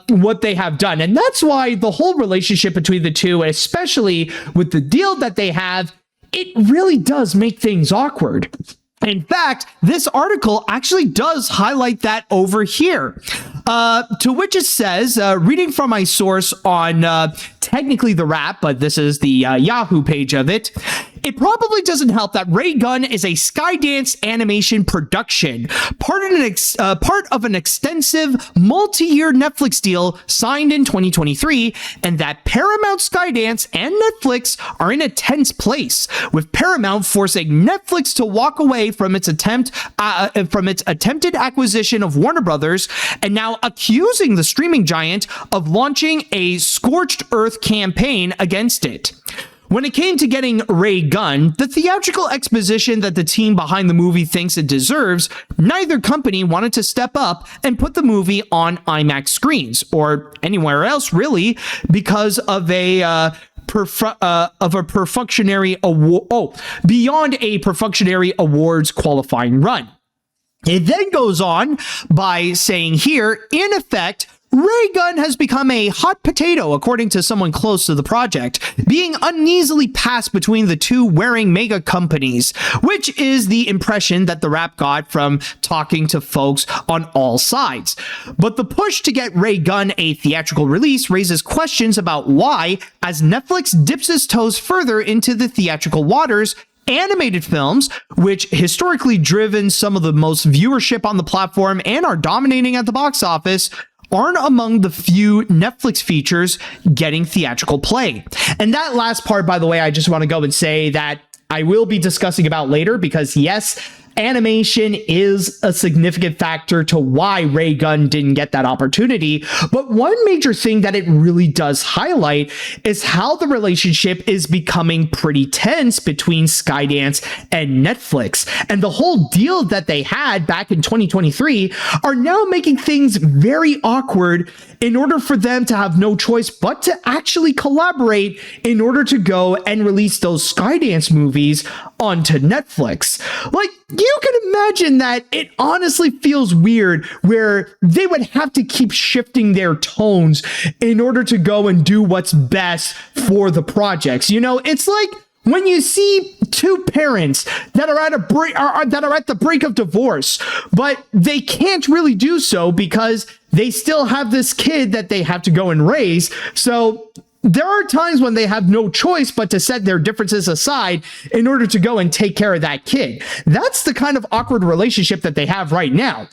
what they have done. And that's why the whole relationship between the two, especially with the deal that they have, it really does make things awkward. In fact, this article actually does highlight that over here. To which it says, reading from my source on technically The Wrap, but this is the Yahoo page of it, It probably doesn't help that Ray Gunn is a Skydance Animation production, part of an extensive multi-year Netflix deal signed in 2023, and that Paramount, Skydance, and Netflix are in a tense place, with Paramount forcing Netflix to walk away from its attempted acquisition of Warner Brothers, and now accusing the streaming giant of launching a scorched earth campaign against it. When it came to getting Ray Gunn the theatrical exposition that the team behind the movie thinks it deserves, neither company wanted to step up and put the movie on IMAX screens, or anywhere else really, because of beyond a perfunctory awards qualifying run. It then goes on by saying here, in effect, Ray Gunn has become a hot potato, according to someone close to the project, being uneasily passed between the two wearing mega companies, which is the impression that the rap got from talking to folks on all sides. But the push to get Ray Gunn a theatrical release raises questions about why, as Netflix dips its toes further into the theatrical waters, animated films, which historically driven some of the most viewership on the platform and are dominating at the box office, aren't among the few Netflix features getting theatrical play. And that last part, by the way, I just want to go and say that I will be discussing about later, because yes, animation is a significant factor to why Ray Gunn didn't get that opportunity. But one major thing that it really does highlight is how the relationship is becoming pretty tense between Skydance and Netflix. And the whole deal that they had back in 2023 are now making things very awkward in order for them to have no choice but to actually collaborate in order to go and release those Skydance movies onto Netflix. Like, you can imagine that it honestly feels weird where they would have to keep shifting their tones in order to go and do what's best for the projects. You know, it's like when you see two parents that are at the brink of divorce, but they can't really do so because they still have this kid that they have to go and raise. So there are times when they have no choice but to set their differences aside in order to go and take care of that kid. That's the kind of awkward relationship that they have right now.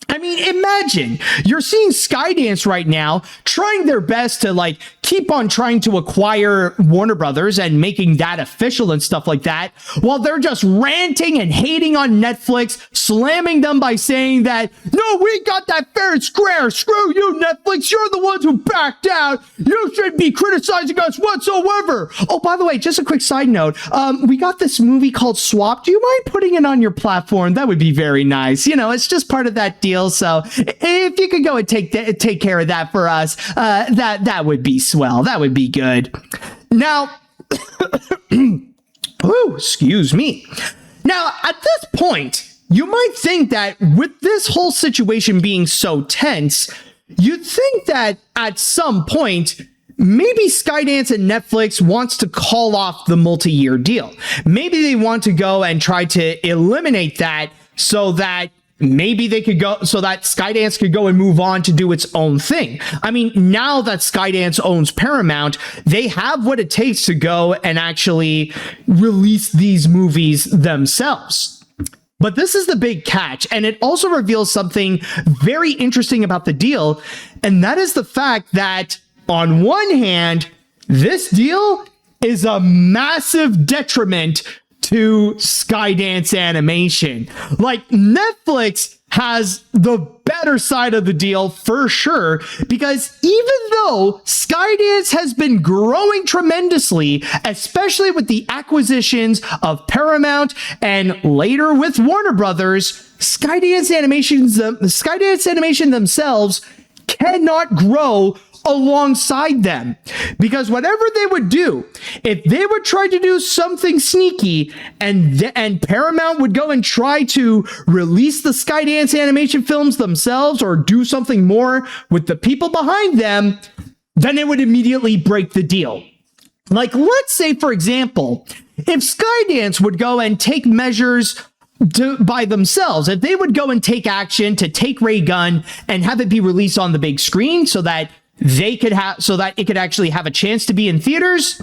I mean, imagine you're seeing Skydance right now trying their best to like keep on trying to acquire Warner Brothers and making that official and stuff like that, while they're just ranting and hating on Netflix, slamming them by saying that, no, we got that fair and square. Screw you, Netflix. You're the ones who backed out. You shouldn't be criticizing us whatsoever. Oh, by the way, just a quick side note. We got this movie called Swap. Do you mind putting it on your platform? That would be very nice. You know, it's just part of that deal. So if you could go and take care of that for us, that would be swell. That would be good. Now, oh, excuse me. Now, at this point, you might think that with this whole situation being so tense, you'd think that at some point, maybe Skydance and Netflix wants to call off the multi-year deal. Maybe they want to go and try to eliminate that so that maybe they could go, so that Skydance could go and move on to do its own thing. I mean, now that Skydance owns Paramount, they have what it takes to go and actually release these movies themselves. But this is the big catch, and it also reveals something very interesting about the deal, and that is the fact that, on one hand, this deal is a massive detriment to Skydance Animation. Like, Netflix has the better side of the deal for sure, because even though Skydance has been growing tremendously, especially with the acquisitions of Paramount and later with Warner Brothers, Skydance Animation themselves cannot grow alongside them, because whatever they would do, if they would try to do something sneaky and Paramount would go and try to release the Skydance Animation films themselves or do something more with the people behind them, then it would immediately break the deal. Like, let's say, for example, if Skydance would go and take measures by themselves, if they would go and take action to take Ray Gunn and have it be released on the big screen so that it could actually have a chance to be in theaters,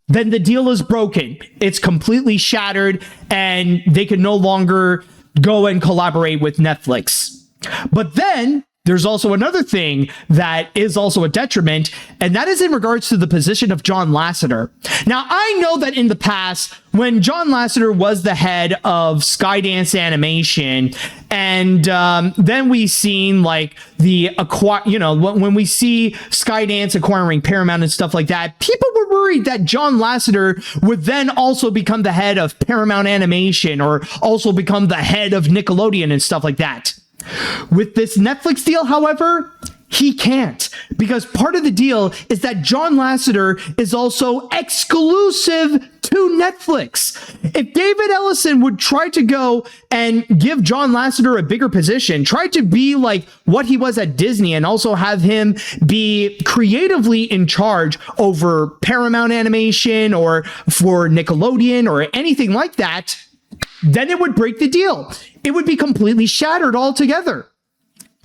then the deal is broken. It's completely shattered, and they can no longer go and collaborate with Netflix. But then there's also another thing that is also a detriment, and that is in regards to the position of John Lasseter. Now, I know that in the past, when John Lasseter was the head of Skydance Animation, and then we seen like when we see Skydance acquiring Paramount and stuff like that, people were worried that John Lasseter would then also become the head of Paramount Animation or also become the head of Nickelodeon and stuff like that. With this Netflix deal, however, he can't, because part of the deal is that John Lasseter is also exclusive to Netflix. If David Ellison would try to go and give John Lasseter a bigger position, try to be like what he was at Disney and also have him be creatively in charge over Paramount Animation or for Nickelodeon or anything like that, then it would break the deal. It would be completely shattered altogether.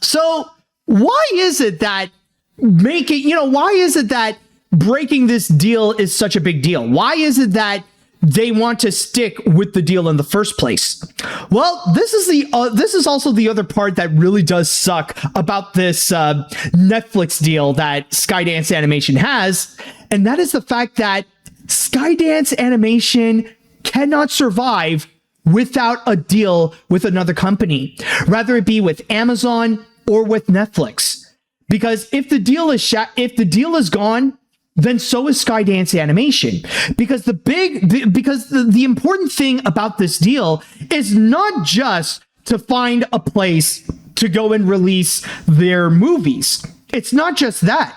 So why is it that breaking this deal is such a big deal? Why is it that they want to stick with the deal in the first place? Well, this is also the other part that really does suck about this Netflix deal that Skydance Animation has, and that is the fact that Skydance Animation cannot survive without a deal with another company, rather it be with Amazon or with Netflix. Because if the deal is gone, then so is Skydance Animation. Because the important thing about this deal is not just to find a place to go and release their movies. It's not just that.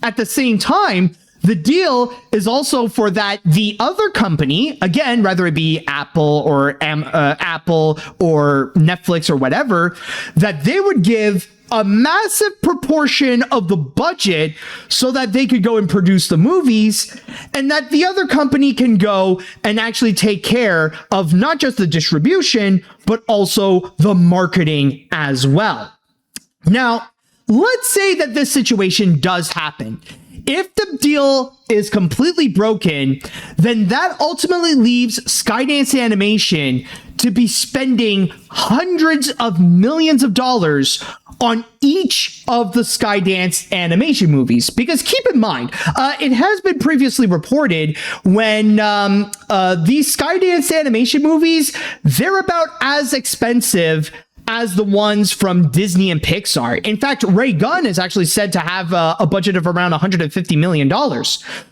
At the same time, the deal is also for that the other company, again, whether it be Apple or Netflix or whatever, that they would give a massive proportion of the budget so that they could go and produce the movies, and that the other company can go and actually take care of not just the distribution, but also the marketing as well. Now, let's say that this situation does happen. If the deal is completely broken, then that ultimately leaves Skydance Animation to be spending hundreds of millions of dollars on each of the Skydance Animation movies. Because keep in mind, it has been previously reported when these Skydance Animation movies, they're about as expensive as the ones from Disney and Pixar. In fact, Ray Gunn is actually said to have a budget of around $150 million.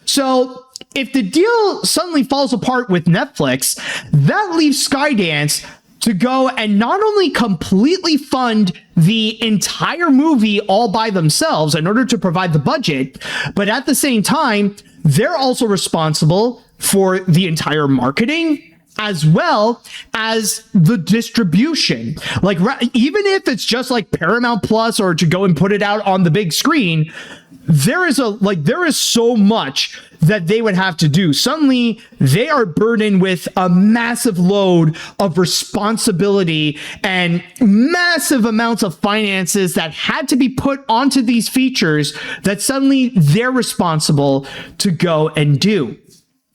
So if the deal suddenly falls apart with Netflix, that leaves Skydance to go and not only completely fund the entire movie all by themselves in order to provide the budget, but at the same time, they're also responsible for the entire marketing, as well as the distribution. Like, even if it's just like Paramount Plus or to go and put it out on the big screen, there is so much that they would have to do. Suddenly, they are burdened with a massive load of responsibility and massive amounts of finances that had to be put onto these features that suddenly they're responsible to go and do.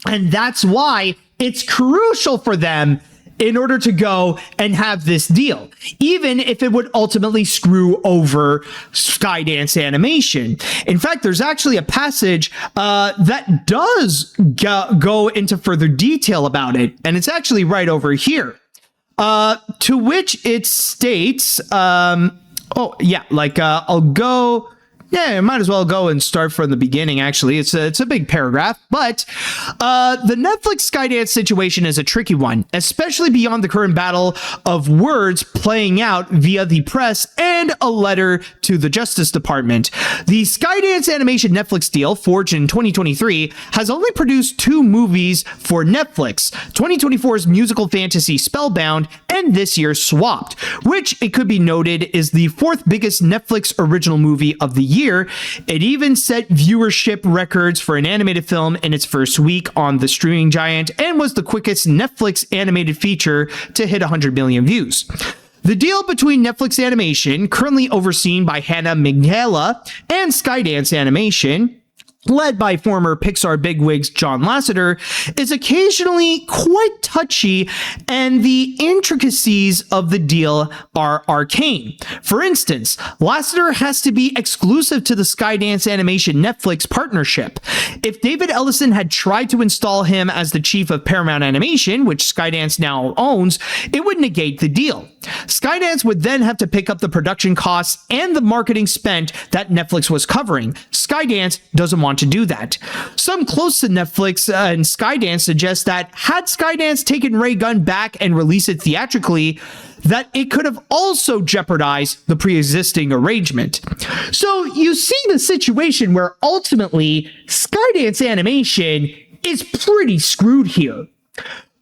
And that's why it's crucial for them in order to go and have this deal, even if it would ultimately screw over Skydance Animation. In fact, there's actually a passage that does go into further detail about it, and it's actually right over here, to which it states, I'll go... Yeah, I might as well go and start from the beginning, actually. It's a big paragraph, but the Netflix Skydance situation is a tricky one, especially beyond the current battle of words playing out via the press and a letter to the Justice Department. The Skydance Animation Netflix deal, forged in 2023, has only produced 2 movies for Netflix, 2024's musical fantasy Spellbound and this year's Swapped, which, it could be noted, is the 4th biggest Netflix original movie of the year. It even set viewership records for an animated film in its first week on the streaming giant and was the quickest Netflix animated feature to hit 100 million views. The deal between Netflix Animation, currently overseen by Hannah Minghella, and Skydance Animation led by former Pixar bigwigs John Lasseter, is occasionally quite touchy, and the intricacies of the deal are arcane. For instance, Lasseter has to be exclusive to the Skydance Animation Netflix partnership. If David Ellison had tried to install him as the chief of Paramount Animation, which Skydance now owns, it would negate the deal. Skydance would then have to pick up the production costs and the marketing spent that Netflix was covering. Skydance doesn't want to do that. Some close to Netflix and Skydance suggest that had Skydance taken Ray Gunn back and released it theatrically, that it could have also jeopardized the pre-existing arrangement. So you see the situation where ultimately Skydance Animation is pretty screwed here.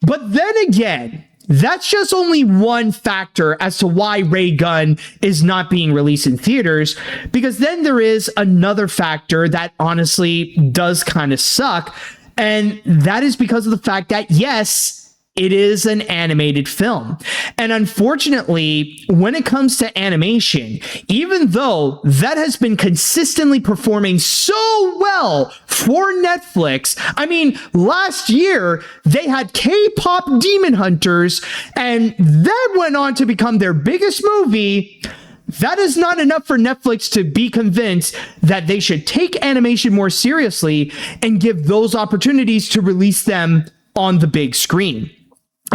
But then again, that's just only one factor as to why Ray Gunn is not being released in theaters, because then there is another factor that honestly does kind of suck, and that is because of the fact that, yes, it is an animated film. And unfortunately, when it comes to animation, even though that has been consistently performing so well for Netflix, I mean, last year they had K-pop Demon Hunters, and that went on to become their biggest movie. That is not enough for Netflix to be convinced that they should take animation more seriously and give those opportunities to release them on the big screen.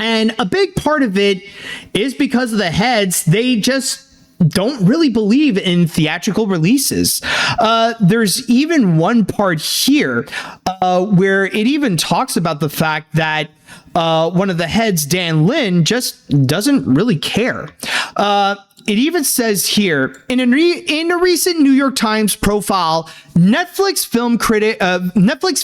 And a big part of it is because of the heads. They just don't really believe in theatrical releases. There's even one part here where it even talks about the fact that one of the heads, Dan Lin, just doesn't really care. It even says here, in a recent New York Times profile, Netflix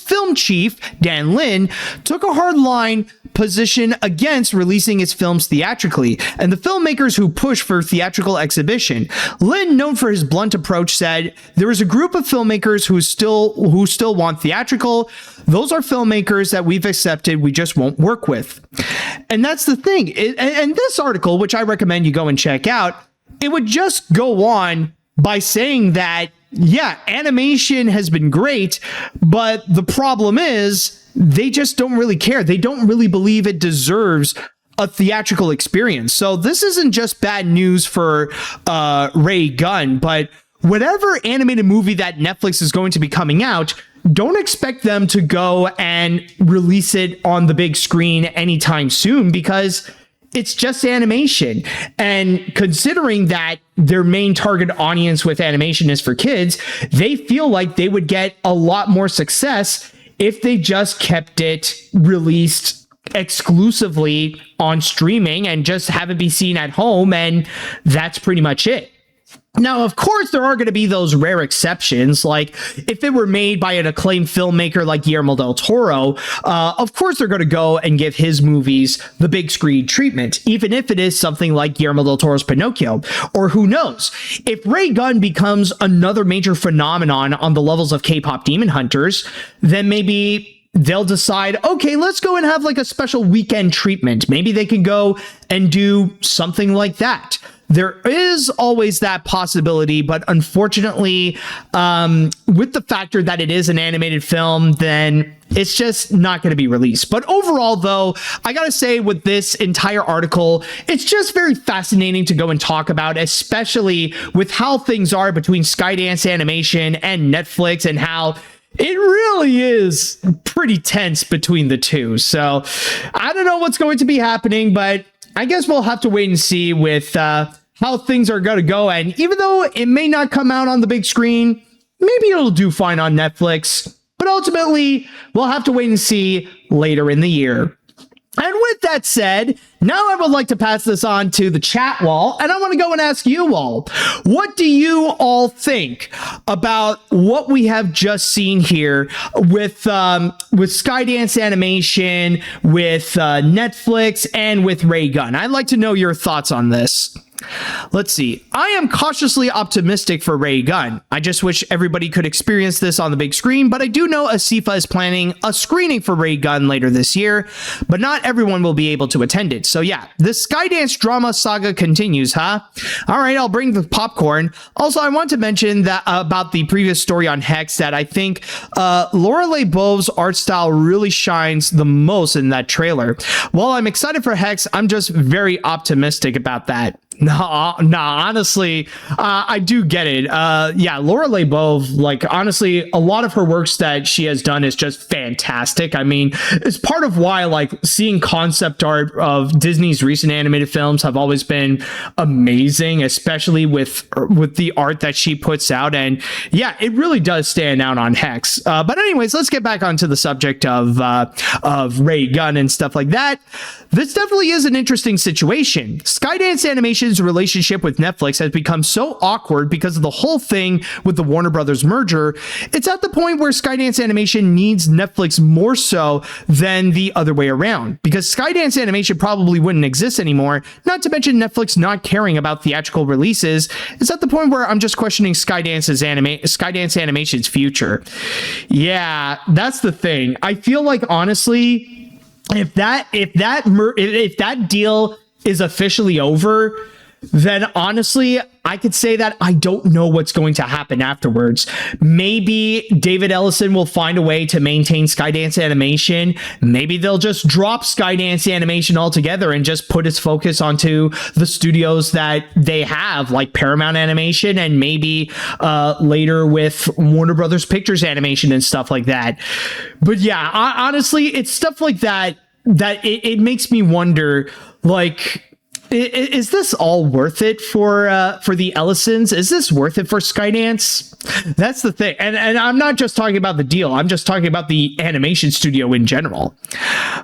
film chief Dan Lin took a hard line position against releasing its films theatrically, and the filmmakers who push for theatrical exhibition. Lin, known for his blunt approach, said, "There is a group of filmmakers who still want theatrical. Those are filmmakers that we've accepted, we just won't work with." And that's the thing. And this article, which I recommend you go and check out, it would just go on by saying that, yeah, animation has been great, but the problem is they just don't really care. They don't really believe it deserves a theatrical experience. So this isn't just bad news for Ray Gunn, but whatever animated movie that Netflix is going to be coming out, don't expect them to go and release it on the big screen anytime soon, because it's just animation. And considering that their main target audience with animation is for kids, they feel like they would get a lot more success if they just kept it released exclusively on streaming and just have it be seen at home, and that's pretty much it. Now, of course, there are going to be those rare exceptions, like if it were made by an acclaimed filmmaker like Guillermo del Toro, of course they're going to go and give his movies the big screen treatment, even if it is something like Guillermo del Toro's Pinocchio. Or who knows, if Ray Gunn becomes another major phenomenon on the levels of K-pop Demon Hunters, then maybe they'll decide, okay, let's go and have like a special weekend treatment. Maybe they can go and do something like that. There is always that possibility, but unfortunately, with the factor that it is an animated film, then it's just not going to be released. But overall, though, I gotta say with this entire article, it's just very fascinating to go and talk about, especially with how things are between Skydance Animation and Netflix, and how it really is pretty tense between the two. So I don't know what's going to be happening, but I guess we'll have to wait and see with how things are going to go. And even though it may not come out on the big screen, maybe it'll do fine on Netflix. But ultimately, we'll have to wait and see later in the year. And with that said, now I would like to pass this on to the chat wall, and I want to go and ask you all, what do you all think about what we have just seen here with Skydance Animation, with Netflix, and with Ray Gunn? I'd like to know your thoughts on this. Let's see. I am cautiously optimistic for Ray Gunn. I just wish everybody could experience this on the big screen, but I do know Asifa is planning a screening for Ray Gunn later this year, but not everyone will be able to attend it. So yeah, the Skydance drama saga continues, huh? All right, I'll bring the popcorn. Also, I want to mention that about the previous story on Hexed that I think Lorelei Bove's art style really shines the most in that trailer. While I'm excited for Hex, I'm just very optimistic about that. Nah, honestly, I do get it. Yeah, Lorelei Bove, like, honestly, a lot of her works that she has done is just fantastic. I mean, it's part of why, like, seeing concept art of Disney's recent animated films have always been amazing, especially with the art that she puts out. And yeah, it really does stand out on Hex. But anyways, let's get back onto the subject of Ray Gunn and stuff like that. This definitely is an interesting situation. Skydance Animation's relationship with Netflix has become so awkward because of the whole thing with the Warner Brothers merger. It's at the point where Skydance Animation needs Netflix more so than the other way around, because Skydance Animation probably wouldn't exist anymore, not to mention Netflix not caring about theatrical releases. It's at the point where I'm just questioning Skydance Animation's future. Yeah, that's the thing. I feel like, honestly, if that deal is officially over, then honestly, I could say that I don't know what's going to happen afterwards. Maybe David Ellison will find a way to maintain Skydance Animation. Maybe they'll just drop Skydance Animation altogether and just put its focus onto the studios that they have, like Paramount Animation, and maybe later with Warner Brothers Pictures Animation and stuff like that. But yeah, honestly, it's stuff like that it makes me wonder, like, is this all worth it for the Ellisons? Is this worth it for Skydance? That's the thing. And I'm not just talking about the deal. I'm just talking about the animation studio in general.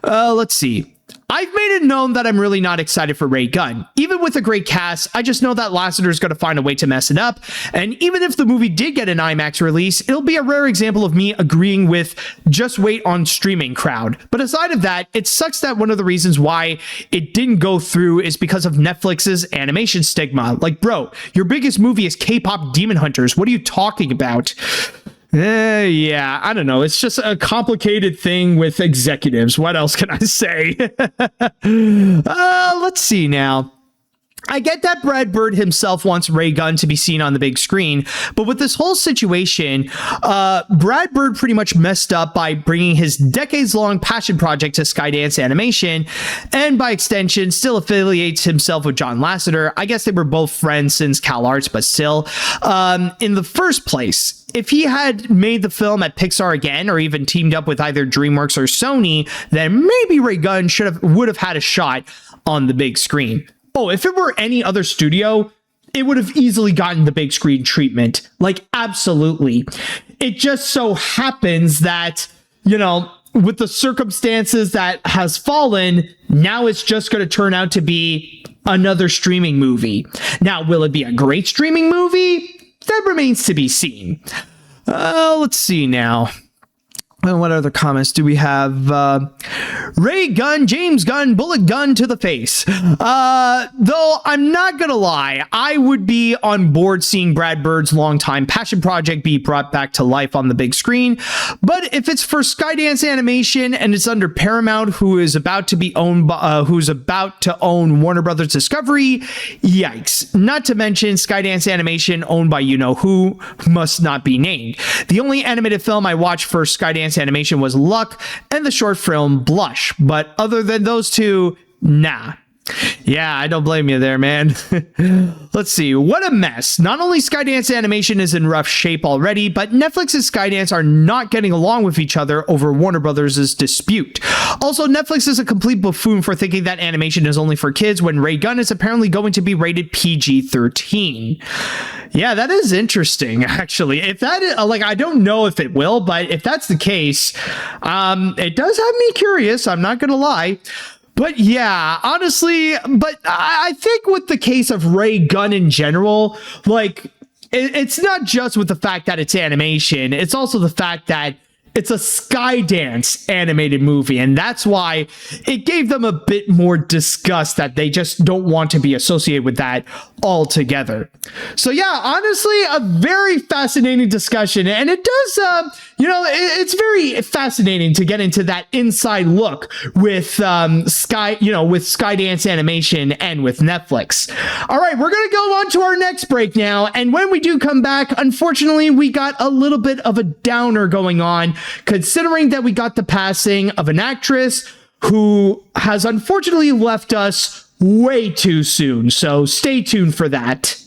Let's see. I've made it known that I'm really not excited for Ray Gunn. Even with a great cast, I just know that Lasseter is going to find a way to mess it up. And even if the movie did get an IMAX release, it'll be a rare example of me agreeing with just wait on streaming crowd. But aside of that, it sucks that one of the reasons why it didn't go through is because of Netflix's animation stigma. Like, bro, your biggest movie is K-pop Demon Hunters. What are you talking about? Yeah, I don't know. It's just a complicated thing with executives. What else can I say? Let's see now. I get that Brad Bird himself wants Ray Gunn to be seen on the big screen, but with this whole situation, Brad Bird pretty much messed up by bringing his decades-long passion project to Skydance Animation, and by extension, still affiliates himself with John Lasseter. I guess they were both friends since CalArts, but still, in the first place. If he had made the film at Pixar again, or even teamed up with either DreamWorks or Sony, then maybe Ray Gunn would have had a shot on the big screen. Oh, if it were any other studio, it would have easily gotten the big screen treatment. Like, absolutely. It just so happens that, you know, with the circumstances that has fallen, now it's just going to turn out to be another streaming movie. Now, will it be a great streaming movie? That remains to be seen. Let's see now. And what other comments do we have? Ray Gunn, James Gunn, bullet gun to the face. Though I'm not gonna lie, I would be on board seeing Brad Bird's longtime passion project be brought back to life on the big screen. But if it's for Skydance Animation and it's under Paramount, who's about to own Warner Brothers Discovery, yikes. Not to mention Skydance Animation, owned by you-know-who, must not be named. The only animated film I watched for Skydance Animation was Luck and the short film Blush, but other than those two, nah. Yeah, I don't blame you there, man. Let's see. What a mess. Not only Skydance Animation is in rough shape already, but Netflix and Skydance are not getting along with each other over Warner Brothers' dispute. Also, Netflix is a complete buffoon for thinking that animation is only for kids when Ray Gunn is apparently going to be rated PG-13. Yeah, that is interesting, actually. If that is, like, I don't know if it will, but if that's the case, it does have me curious. I'm not going to lie. But yeah, honestly, but I think with the case of Ray Gunn in general, like, it's not just with the fact that it's animation. It's also the fact that it's a Skydance animated movie, and that's why it gave them a bit more disgust that they just don't want to be associated with that altogether. So yeah, honestly, a very fascinating discussion, and it does, it's very fascinating to get into that inside look with Skydance Animation and with Netflix. All right, we're gonna go on to our next break now, and when we do come back, unfortunately, we got a little bit of a downer going on, considering that we got the passing of an actress who has unfortunately left us way too soon. So stay tuned for that.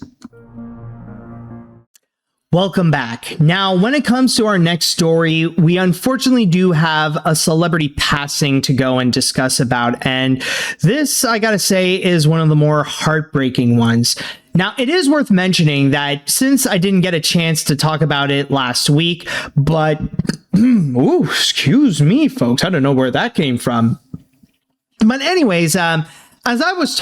Welcome back. Now, when it comes to our next story, we unfortunately do have a celebrity passing to go and discuss about. And this, I gotta say, is one of the more heartbreaking ones. Now, it is worth mentioning that since I didn't get a chance to talk about it last week, but, ooh, excuse me, folks, I don't know where that came from. But anyways, as I was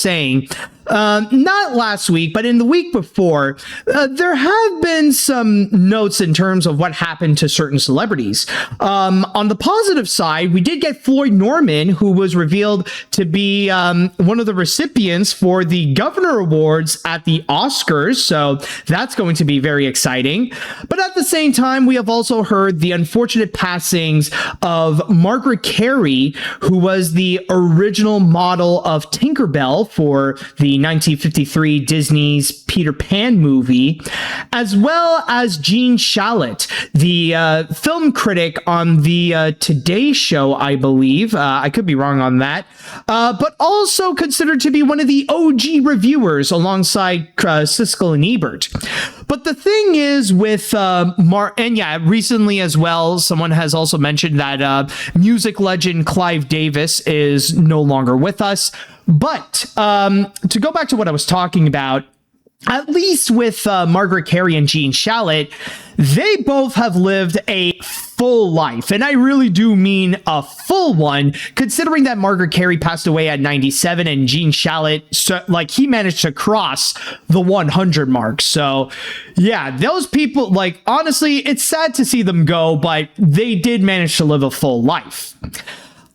saying, not last week, but in the week before, there have been some notes in terms of what happened to certain celebrities. On the positive side, we did get Floyd Norman, who was revealed to be one of the recipients for the Governor Awards at the Oscars, so that's going to be very exciting. But at the same time, we have also heard the unfortunate passings of Margaret Carey, who was the original model of Tinkerbell for the 1953 Disney's Peter Pan movie, as well as Gene Shalit, the film critic on the Today Show, I believe. I could be wrong on that. But also considered to be one of the OG reviewers alongside Siskel and Ebert. But the thing is with recently as well, someone has also mentioned that music legend Clive Davis is no longer with us. But to go back to what I was talking about, at least with Margaret Carey and Gene Shalit, they both have lived a full life. And I really do mean a full one, considering that Margaret Carey passed away at 97 and Gene Shalit, he managed to cross the 100 mark. So yeah, those people, honestly, it's sad to see them go, but they did manage to live a full life.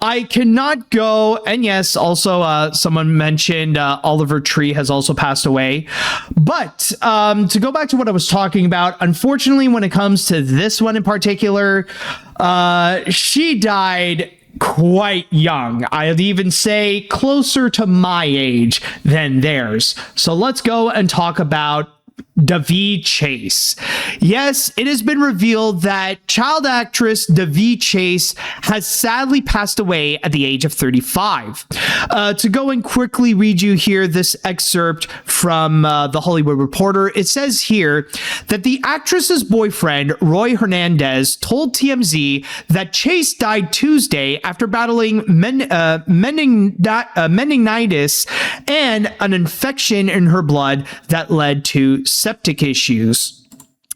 I cannot go, and yes, also someone mentioned Oliver Tree has also passed away. But to go back to what I was talking about, unfortunately, when it comes to this one in particular, she died quite young. I'd even say closer to my age than theirs. So let's go and talk about Daveigh Chase. Yes, it has been revealed that child actress Daveigh Chase has sadly passed away at the age of 35. To go and quickly read you here this excerpt from The Hollywood Reporter, it says here that the actress's boyfriend, Roy Hernandez, told TMZ that Chase died Tuesday after battling meningitis and an infection in her blood that led to septic issues.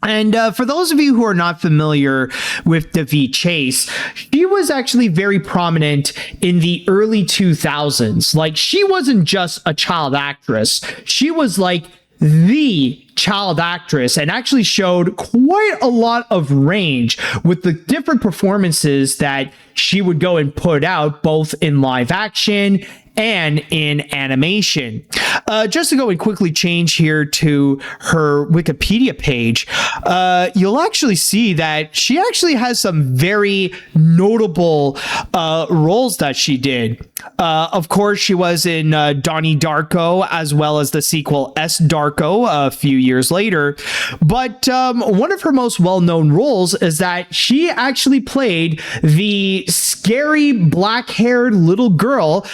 And for those of you who are not familiar with Daveigh Chase, she was actually very prominent in the early 2000s. She wasn't just a child actress. She was the child actress and actually showed quite a lot of range with the different performances that she would go and put out, both in live action and in animation. Just to go and quickly change here to her Wikipedia page, you'll actually see that she actually has some very notable roles that she did. Of course, she was in Donnie Darko, as well as the sequel S. Darko a few years later. But one of her most well-known roles is that she actually played the scary black-haired little girl,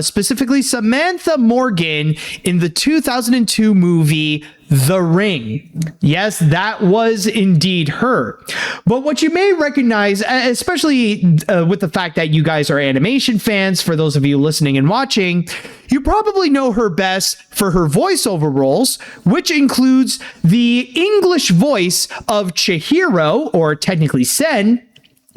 specifically Samantha Morgan, in the 2002 movie The Ring. Yes, that was indeed her. But what you may recognize, especially with the fact that you guys are animation fans, for those of you listening and watching, you probably know her best for her voiceover roles, which includes the English voice of Chihiro, or technically Sen,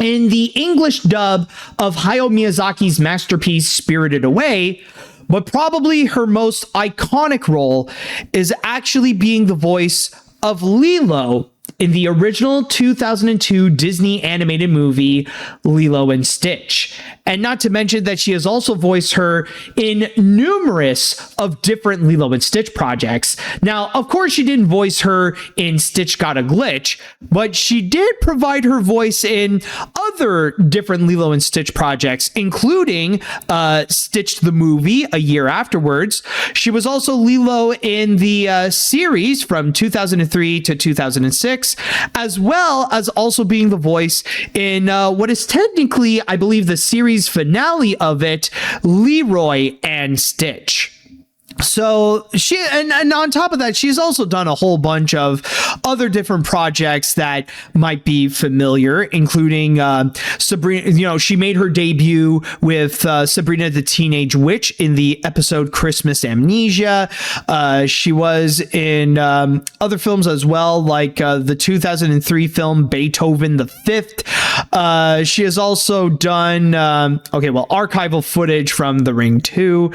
in the English dub of Hayao Miyazaki's masterpiece Spirited Away. But probably her most iconic role is actually being the voice of Lilo in the original 2002 Disney animated movie Lilo and Stitch. And not to mention that she has also voiced her in numerous of different Lilo and Stitch projects. Now, of course, she didn't voice her in Stitch Got a Glitch, but she did provide her voice in other different Lilo and Stitch projects, including Stitch the Movie a year afterwards. She was also Lilo in the series from 2003 to 2006, as well as also being the voice in what is technically, I believe, the series finale of it, Leroy and Stitch. So she, and on top of that, she's also done a whole bunch of other different projects that might be familiar, including Sabrina. You know, she made her debut with Sabrina the Teenage Witch in the episode Christmas Amnesia. She was in other films as well, like the 2003 film Beethoven the Fifth. She has also done archival footage from The Ring 2.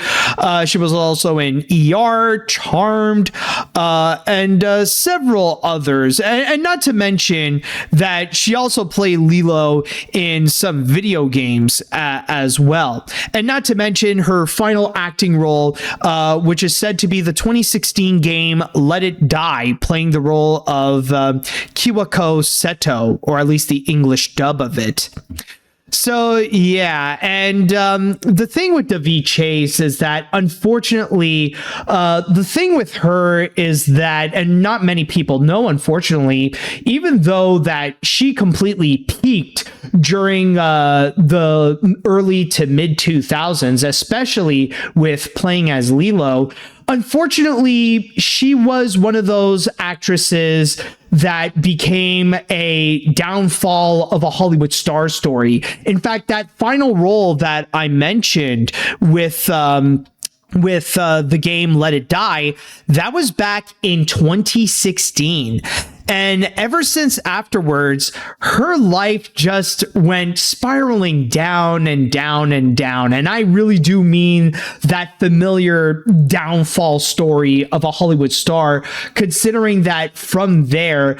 She was also in ER, Charmed, and several others. And not to mention that she also played Lilo in some video games as well. And not to mention her final acting role, which is said to be the 2016 game Let It Die, playing the role of Kiwako Seto, or at least the English dub of it. So, yeah, and the thing with Daveigh Chase is that, unfortunately, the thing with her is that, and not many people know, unfortunately, even though that she completely peaked during the early to mid 2000s, especially with playing as Lilo, unfortunately, she was one of those actresses that became a downfall of a Hollywood star story. In fact, that final role that I mentioned with the game Let It Die, that was back in 2016. And ever since afterwards, her life just went spiraling down and down and down. And I really do mean that familiar downfall story of a Hollywood star, considering that from there,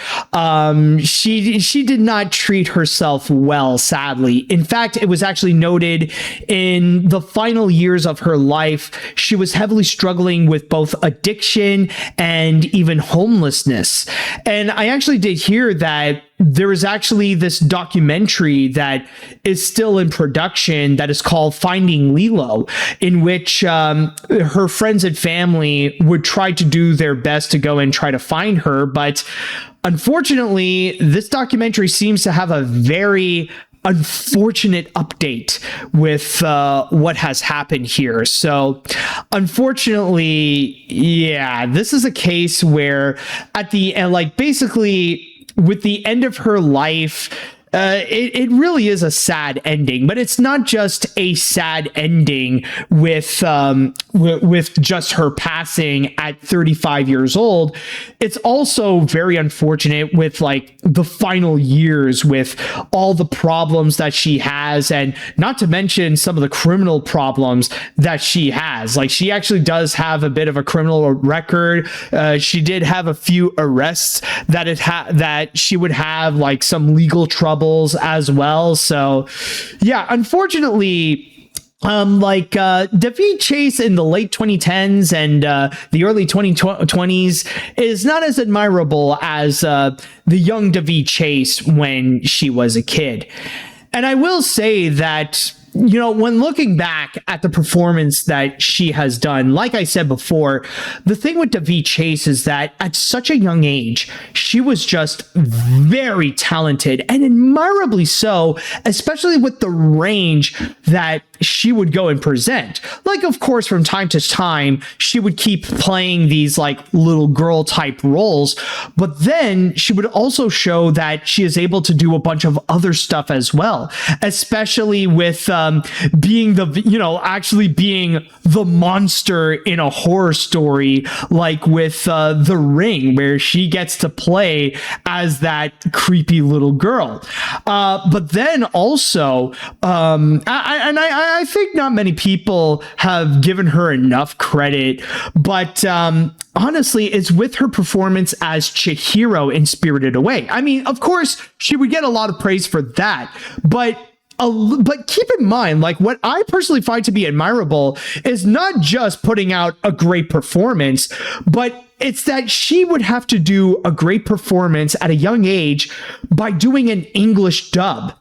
she did not treat herself well, sadly. In fact, it was actually noted in the final years of her life, she was heavily struggling with both addiction and even homelessness. And I actually did hear that there is actually this documentary that is still in production that is called Finding Lilo, in which her friends and family would try to do their best to go and try to find her. But unfortunately, this documentary seems to have a very unfortunate update with what has happened here. So unfortunately, yeah, this is a case where at the end, like basically with the end of her life, it really is a sad ending, but it's not just a sad ending with just her passing at 35 years old. It's also very unfortunate with like the final years with all the problems that she has, and not to mention some of the criminal problems that she has. Like she actually does have a bit of a criminal record. She did have a few arrests that she would have like some legal trouble as well. So yeah, unfortunately, Daveigh Chase in the late 2010s and the early 2020s is not as admirable as the young Daveigh Chase when she was a kid. And I will say that, you know, when looking back at the performance that she has done, like I said before, the thing with Daveigh Chase is that at such a young age, she was just very talented and admirably so, especially with the range that she would go and present. Like, of course, from time to time, she would keep playing these like little girl type roles, but then she would also show that she is able to do a bunch of other stuff as well, especially with being actually being the monster in a horror story, like with The Ring, where she gets to play as that creepy little girl. But then also, I think not many people have given her enough credit, but honestly, it's with her performance as Chihiro in Spirited Away. I mean, of course, she would get a lot of praise for that, but keep in mind, like, what I personally find to be admirable is not just putting out a great performance, but it's that she would have to do a great performance at a young age by doing an English dub.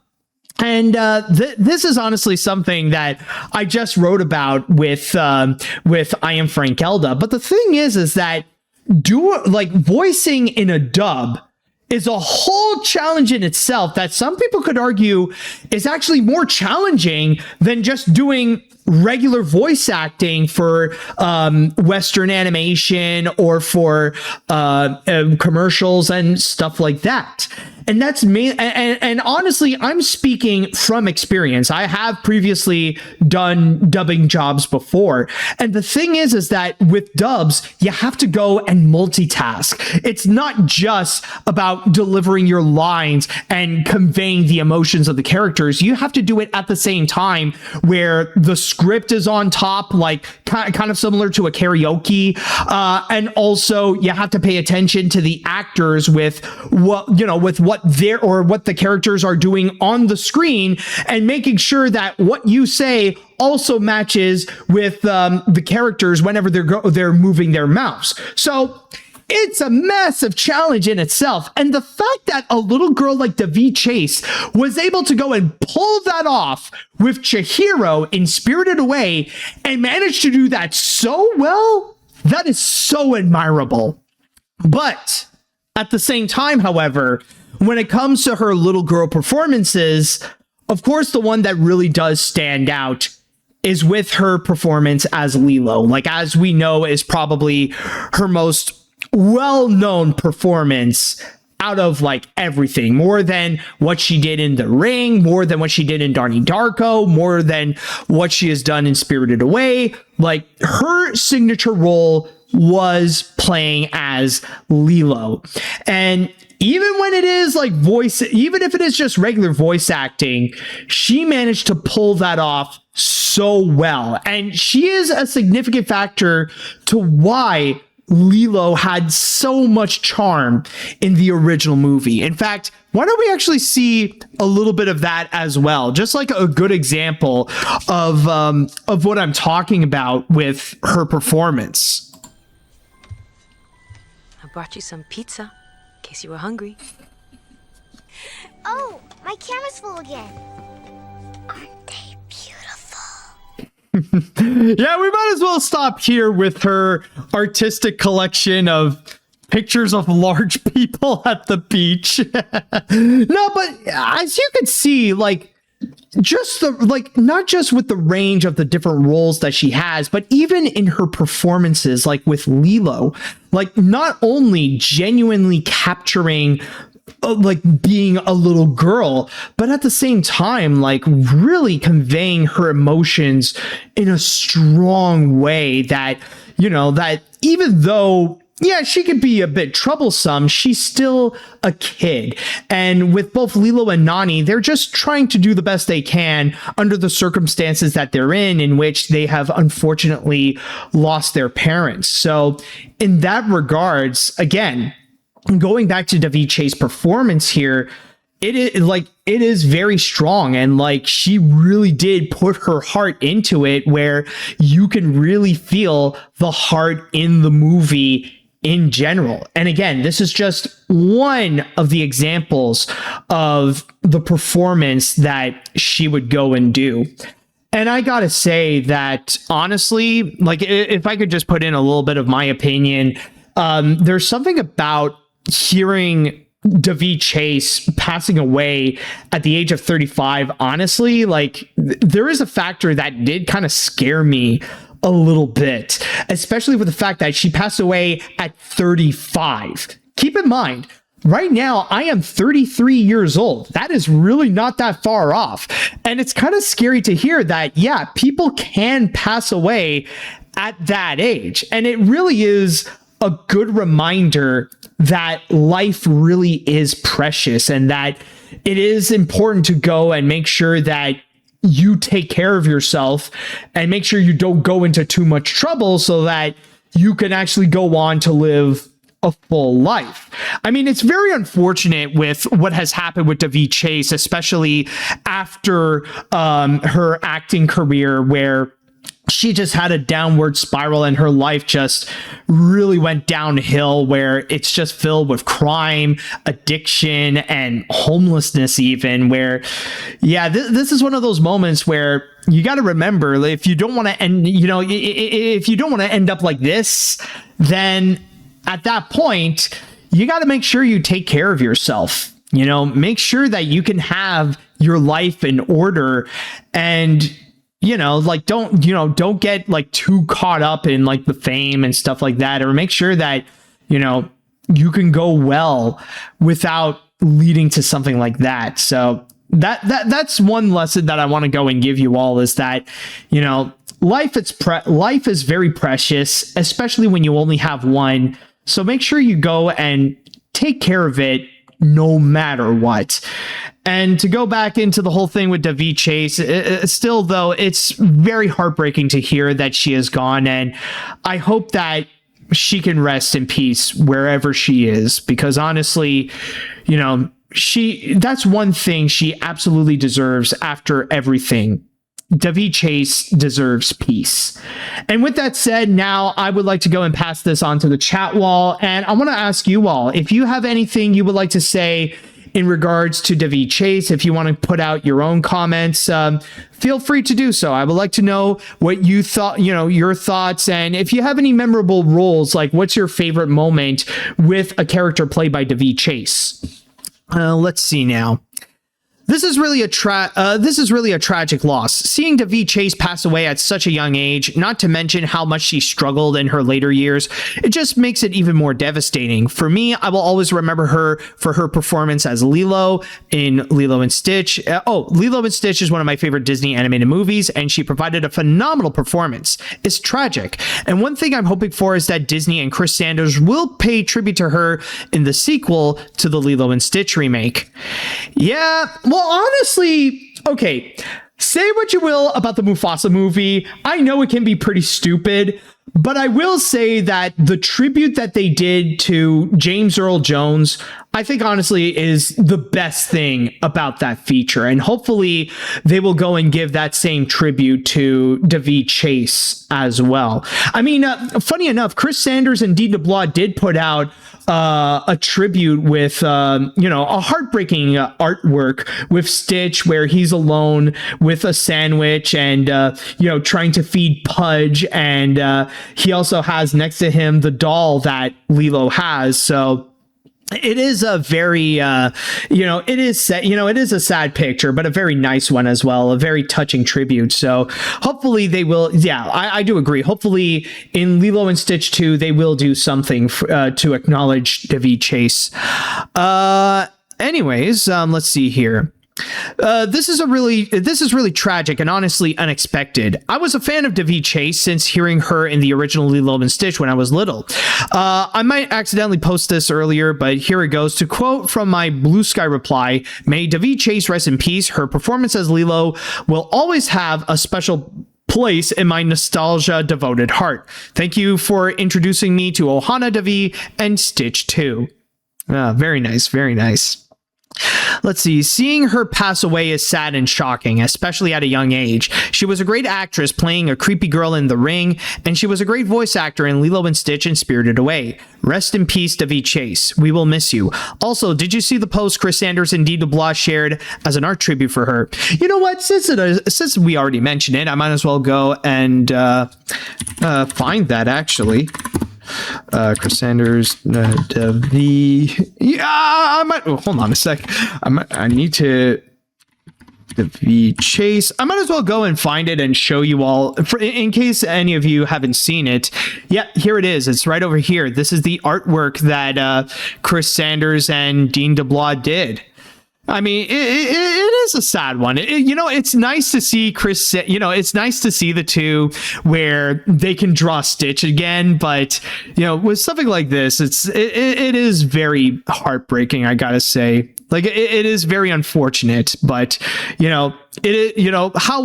And this is honestly something that I just wrote about with I Am Frank Elda. But the thing is that voicing in a dub is a whole challenge in itself that some people could argue is actually more challenging than just doing regular voice acting for Western animation or for commercials and stuff like that. And that's me. And honestly, I'm speaking from experience. I have previously done dubbing jobs before. And the thing is that with dubs, you have to go and multitask. It's not just about delivering your lines and conveying the emotions of the characters. You have to do it at the same time where the script is on top, like kind of similar to a karaoke. And also you have to pay attention to the actors with what the characters are doing on the screen, and making sure that what you say also matches with the characters whenever they're moving their mouths. So it's a massive challenge in itself. And the fact that a little girl like Daveigh Chase was able to go and pull that off with Chihiro in Spirited Away and managed to do that so well, that is so admirable. But at the same time, however, when it comes to her little girl performances, of course, the one that really does stand out is with her performance as Lilo. Like, as we know, is probably her most well-known performance out of like everything, more than what she did in The Ring, more than what she did in Donnie Darko, more than what she has done in Spirited Away. Like, her signature role was playing as Lilo. And even when it is like even if it is just regular voice acting, she managed to pull that off so well. And she is a significant factor to why Lilo had so much charm in the original movie. In fact, why don't we actually see a little bit of that as well? Just like a good example of what I'm talking about with her performance. I brought you some pizza in case you were hungry. Oh, my camera's full again. Aren't they beautiful? Yeah, we might as well stop here with her artistic collection of pictures of large people at the beach. No, but as you can see, like, just not just with the range of the different roles that she has, but even in her performances, like with Lilo, like, not only genuinely capturing like being a little girl, but at the same time, like, really conveying her emotions in a strong way that, that even though, yeah, she could be a bit troublesome, she's still a kid. And with both Lilo and Nani, they're just trying to do the best they can under the circumstances that they're in which they have unfortunately lost their parents. So in that regards, again, going back to Daveigh Chase's performance here, it is very strong, and like, she really did put her heart into it, where you can really feel the heart in the movie in general. And again, this is just one of the examples of the performance that she would go and do. And I gotta say that, honestly, like, if I could just put in a little bit of my opinion, there's something about hearing Daveigh Chase passing away at the age of 35. Honestly, like, there is a factor that did kind of scare me a little bit, especially with the fact that she passed away at 35. Keep in mind, right now I am 33 years old. That is really not that far off. And it's kind of scary to hear that, yeah, people can pass away at that age. And it really is a good reminder that life really is precious and that it is important to go and make sure that you take care of yourself and make sure you don't go into too much trouble so that you can actually go on to live a full life. I mean, it's very unfortunate with what has happened with Daveigh Chase, especially after her acting career, where she just had a downward spiral and her life just really went downhill, where it's just filled with crime, addiction, and homelessness even, where, yeah, this is one of those moments where you got to remember, if you don't want to end, if you don't want to end up like this, then at that point, you got to make sure you take care of yourself, make sure that you can have your life in order and don't get like too caught up in like the fame and stuff like that, or make sure that, you can go well without leading to something like that. So that's one lesson that I want to go and give you all, is that, life is very precious, especially when you only have one. So make sure you go and take care of it no matter what. And to go back into the whole thing with Daveigh Chase, still though, it's very heartbreaking to hear that she is gone. And I hope that she can rest in peace wherever she is, because honestly, that's one thing she absolutely deserves after everything. Daveigh Chase deserves peace. And with that said, now I would like to go and pass this on to the chat wall. And I want to ask you all, if you have anything you would like to say in regards to Daveigh Chase, if you want to put out your own comments, feel free to do so. I would like to know what you thought, your thoughts. And if you have any memorable roles, like what's your favorite moment with a character played by Daveigh Chase? Let's see now. This is really a tragic loss. Seeing Daveigh Chase pass away at such a young age, not to mention how much she struggled in her later years, it just makes it even more devastating. For me, I will always remember her for her performance as Lilo in Lilo and Stitch. Lilo and Stitch is one of my favorite Disney animated movies, and she provided a phenomenal performance. It's tragic. And one thing I'm hoping for is that Disney and Chris Sanders will pay tribute to her in the sequel to the Lilo and Stitch remake. Yeah, well, honestly, okay, say what you will about the Mufasa movie. I know it can be pretty stupid, but I will say that the tribute that they did to James Earl Jones, I think honestly is the best thing about that feature. And hopefully they will go and give that same tribute to Daveigh Chase as well. I mean, funny enough, Chris Sanders and Dee DeBlois did put out a tribute with, a heartbreaking artwork with Stitch, where he's alone with a sandwich and, trying to feed Pudge. And he also has next to him the doll that Lilo has. So it is a very, it is a sad picture, but a very nice one as well, a very touching tribute. So hopefully they will, I do agree. Hopefully in Lilo and Stitch 2, they will do something to acknowledge Daveigh Chase. Anyways, let's see here. This is really tragic and honestly unexpected. I was a fan of Daveigh Chase since hearing her in the original Lilo and Stitch when I was little. I might accidentally post this earlier, but here it goes. To quote from my Blue Sky reply, "May Daveigh Chase rest in peace. Her performance as Lilo will always have a special place in my nostalgia devoted heart. Thank you for introducing me to Ohana Daveigh and Stitch 2. Very nice, very nice. Let's see. Seeing her pass away is sad and shocking, especially at a young age. She was a great actress playing a creepy girl in The Ring, and she was a great voice actor in Lilo and Stitch and Spirited Away. Rest in peace, Daveigh Chase. We will miss you." Also, did you see the post Chris Sanders and Dee DeBlois shared as an art tribute for her? You know what? Since we already mentioned it, I might as well go and find that, actually. Chris Sanders, Daveigh. Yeah, hold on a sec. I need to Daveigh Chase. I might as well go and find it and show you all in case any of you haven't seen it. Yeah, here it is. It's right over here. This is the artwork that Chris Sanders and Dean DeBlois did. I mean, it is a sad one. It's nice to see it's nice to see the two where they can draw Stitch again. But, with something like this, it is very heartbreaking, I gotta say. Like, it is very unfortunate, but, how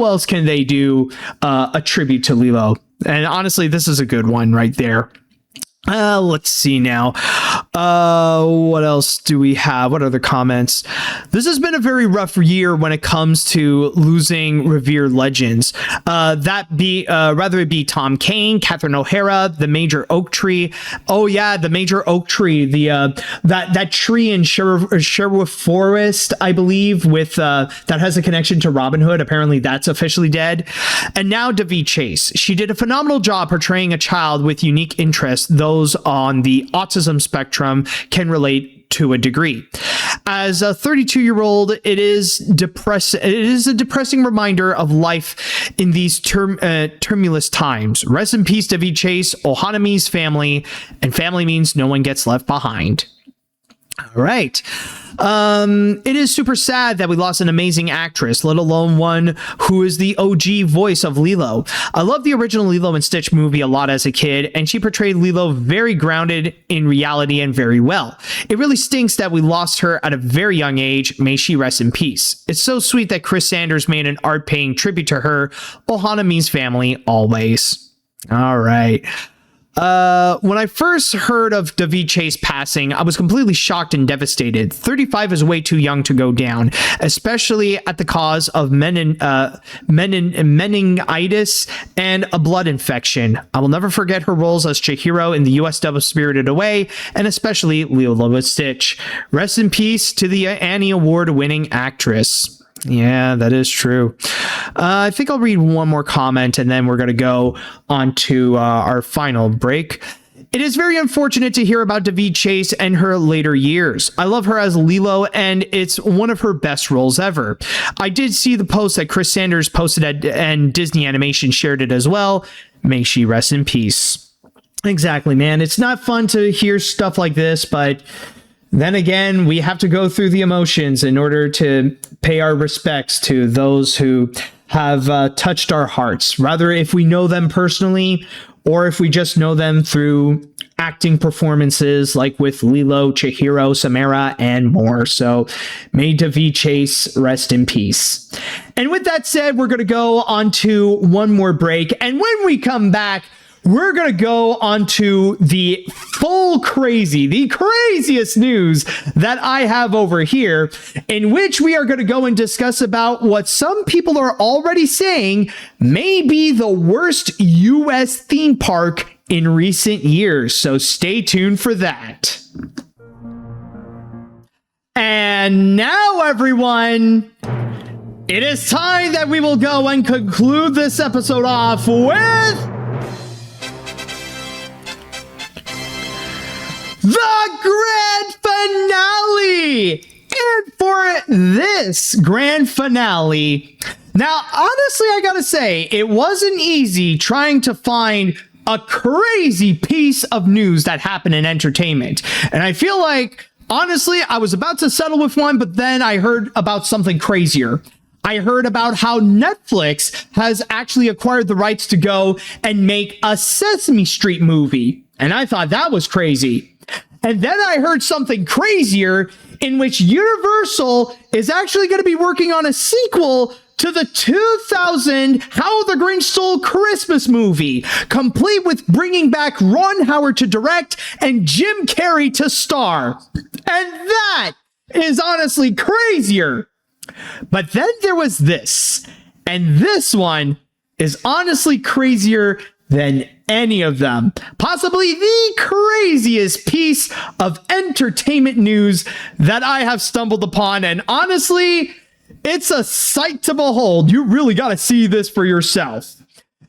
else can they do a tribute to Lilo? And honestly, this is a good one right there. Let's see now. What else do we have? What other comments? This has been a very rough year when it comes to losing revered legends. Rather it be Tom Kane, Catherine O'Hara, the Major Oak Tree. Oh yeah, the Major Oak Tree. That tree in Sherwood Forest, I believe, with that has a connection to Robin Hood. Apparently, that's officially dead. And now Daveigh Chase. She did a phenomenal job portraying a child with unique interests. Those on the autism spectrum can relate to a degree. As a 32-year-old, it is a depressing reminder of life in these tumultuous times. Rest in peace, Daveigh Chase, Ohanami's family, and family means no one gets left behind. All right. It is super sad that we lost an amazing actress, let alone one who is the OG voice of Lilo. I love the original Lilo and Stitch movie a lot as a kid, and she portrayed Lilo very grounded in reality and very well. It really stinks that we lost her at a very young age. May she rest in peace. It's so sweet that Chris Sanders made an art paying tribute to her. Ohanami's family always. All right. When I first heard of Daveigh Chase passing, I was completely shocked and devastated. 35 is way too young to go down, especially at the cause of meningitis and a blood infection. I will never forget her roles as Chihiro in the US dub of Spirited Away, and especially Lilo and Stitch. Rest in peace to the Annie Award-winning actress. Yeah, that is true. I think I'll read one more comment and then we're going to go on to our final break. It is very unfortunate to hear about Daveigh Chase and her later years. I love her as Lilo, and it's one of her best roles ever. I did see the post that Chris Sanders posted and Disney Animation shared it as well. May she rest in peace. Exactly, man. It's not fun to hear stuff like this, but then again, we have to go through the emotions in order to pay our respects to those who have touched our hearts, rather if we know them personally or if we just know them through acting performances like with Lilo, Chihiro, Samara, and more. So may Daveigh Chase rest in peace. And with that said, we're going to go on to one more break. And when we come back, we're going to go on to the craziest news that I have over here, in which we are going to go and discuss about what some people are already saying may be the worst US theme park in recent years. So stay tuned for that. And now, everyone, it is time that we will go and conclude this episode off with the grand finale! And for this grand finale, now, honestly, I gotta say, it wasn't easy trying to find a crazy piece of news that happened in entertainment. And I feel like, honestly, I was about to settle with one, but then I heard about something crazier. I heard about how Netflix has actually acquired the rights to go and make a Sesame Street movie. And I thought that was crazy. And then I heard something crazier, in which Universal is actually going to be working on a sequel to the 2000 How the Grinch Stole Christmas movie, complete with bringing back Ron Howard to direct and Jim Carrey to star. And that is honestly crazier. But then there was this, and this one is honestly crazier than any of them. Possibly the craziest piece of entertainment news that I have stumbled upon. And honestly, it's a sight to behold. You really got to see this for yourself.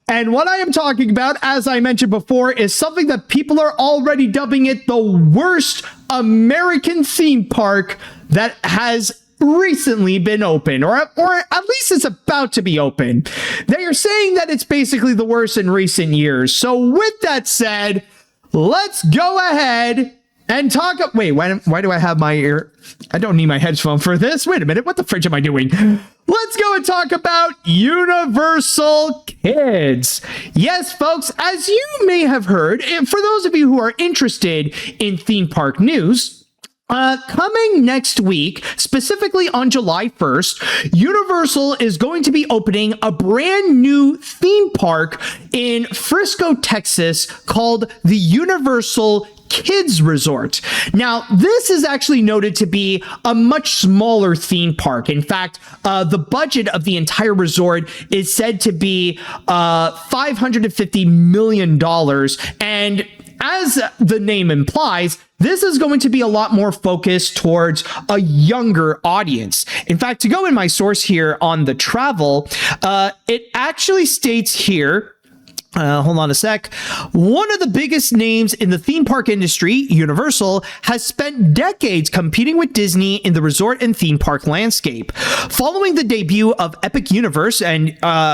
And what I am talking about, as I mentioned before, is something that people are already dubbing it the worst American theme park that has recently been open, or at least it's about to be open. They are saying that it's basically the worst in recent years. So with that said, let's go ahead and talk. Wait, why do I have my ear? I don't need my headphone for this. Wait a minute. What the fridge am I doing? Let's go and talk about Universal Kids. Yes, folks, as you may have heard, and for those of you who are interested in theme park news, coming next week, specifically on July 1st, Universal is going to be opening a brand new theme park in Frisco, Texas, called the Universal Kids Resort. Now, this is actually noted to be a much smaller theme park. In fact, the budget of the entire resort is said to be $550 million. And as the name implies, this is going to be a lot more focused towards a younger audience. In fact, to go in my source here on the travel, it actually states here, hold on a sec. One of the biggest names in the theme park industry, Universal, has spent decades competing with Disney in the resort and theme park landscape. Following the debut of Epic Universe and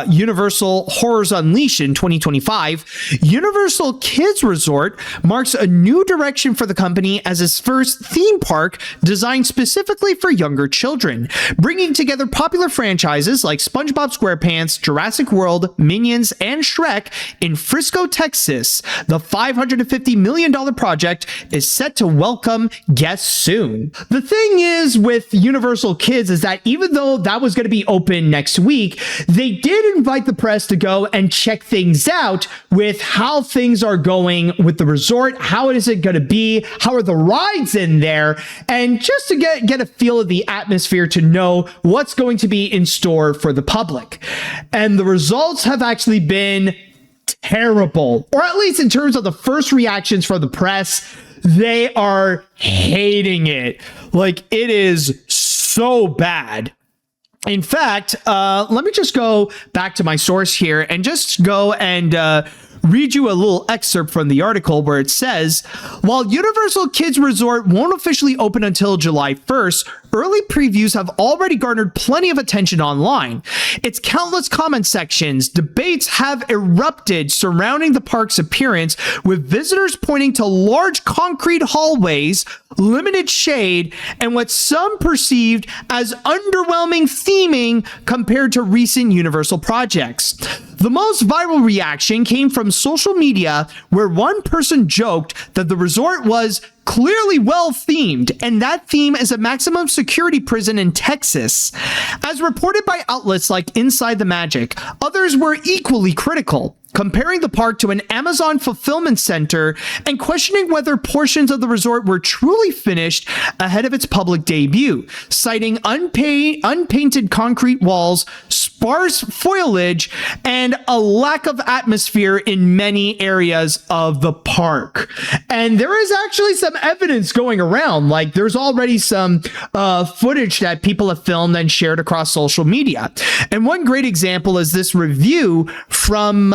Universal Horrors Unleashed in 2025, Universal Kids Resort marks a new direction for the company as its first theme park designed specifically for younger children, bringing together popular franchises like SpongeBob SquarePants, Jurassic World, Minions, and Shrek in Frisco, Texas. The $550 million project is set to welcome guests soon. The thing is with Universal Kids is that even though that was going to be open next week, they did invite the press to go and check things out with how things are going with the resort. How is it going to be? How are the rides in there? And just to get a feel of the atmosphere to know what's going to be in store for the public. And the results have actually been terrible, or at least in terms of the first reactions from the press, they are hating it. Like, it is so bad. In fact, let me just go back to my source here and just go and read you a little excerpt from the article where it says, while Universal Kids Resort won't officially open until July 1st, early previews have already garnered plenty of attention online. Its countless comment sections, debates have erupted surrounding the park's appearance, with visitors pointing to large concrete hallways, limited shade, and what some perceived as underwhelming theming compared to recent Universal projects. The most viral reaction came from social media, where one person joked that the resort was clearly well themed, and that theme is a maximum security prison in Texas. As reported by outlets like Inside the Magic, others were equally critical, comparing the park to an Amazon fulfillment center and questioning whether portions of the resort were truly finished ahead of its public debut, citing unpainted concrete walls, sparse foliage, and a lack of atmosphere in many areas of the park. And there is actually some evidence going around, like there's already some footage that people have filmed and shared across social media. And one great example is this review from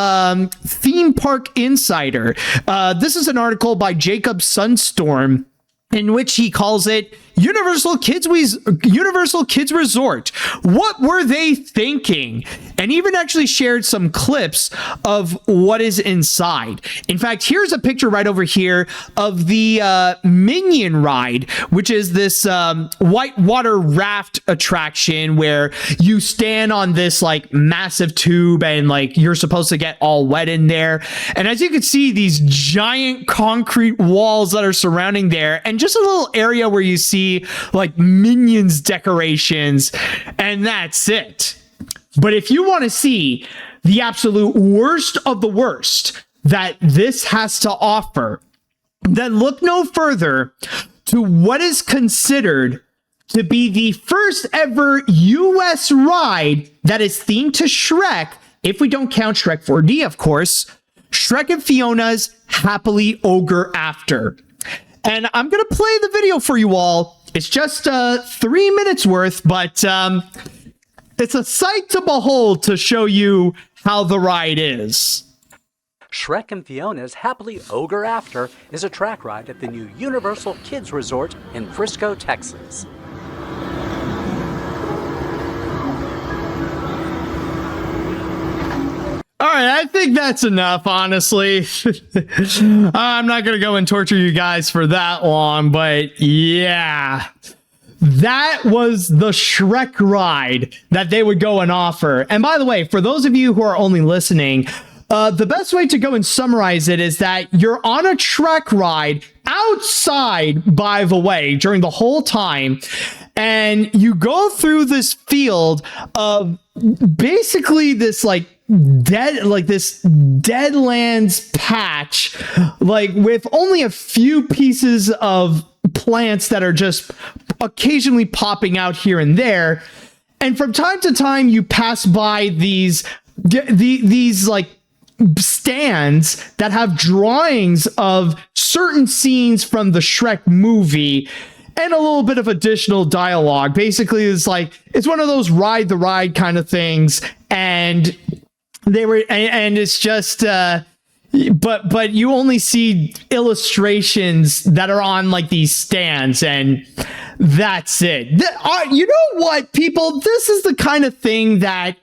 Theme Park Insider. This is an article by Jacob Sunstorm, in which he calls it Universal Kids Resort. What were they thinking? And even actually shared some clips of what is inside. In fact, here's a picture right over here of the Minion ride, which is this whitewater raft attraction where you stand on this like massive tube and like you're supposed to get all wet in there. And as you can see, these giant concrete walls that are surrounding there, and just a little area where you see like Minions decorations, and that's it. But if you want to see the absolute worst of the worst that this has to offer, then look no further to what is considered to be the first ever US ride that is themed to Shrek, if we don't count Shrek 4D, of course, Shrek and Fiona's Happily Ogre After. And I'm going to play the video for you all. It's just 3 minutes worth, but it's a sight to behold to show you how the ride is. Shrek and Fiona's Happily Ogre After is a track ride at the new Universal Kids Resort in Frisco, Texas. right, I think that's enough, honestly. I'm not going to go and torture you guys for that long, but yeah. That was the Shrek ride that they would go and offer. And by the way, for those of you who are only listening, the best way to go and summarize it is that you're on a Shrek ride outside, by the way, during the whole time. And you go through this field of basically this this deadlands patch, like with only a few pieces of plants that are just occasionally popping out here and there. And from time to time, you pass by these like stands that have drawings of certain scenes from the Shrek movie and a little bit of additional dialogue. Basically, it's one of those ride the ride kind of things. And it's just, but you only see illustrations that are on like these stands, and that's it. You know what, people? This is the kind of thing that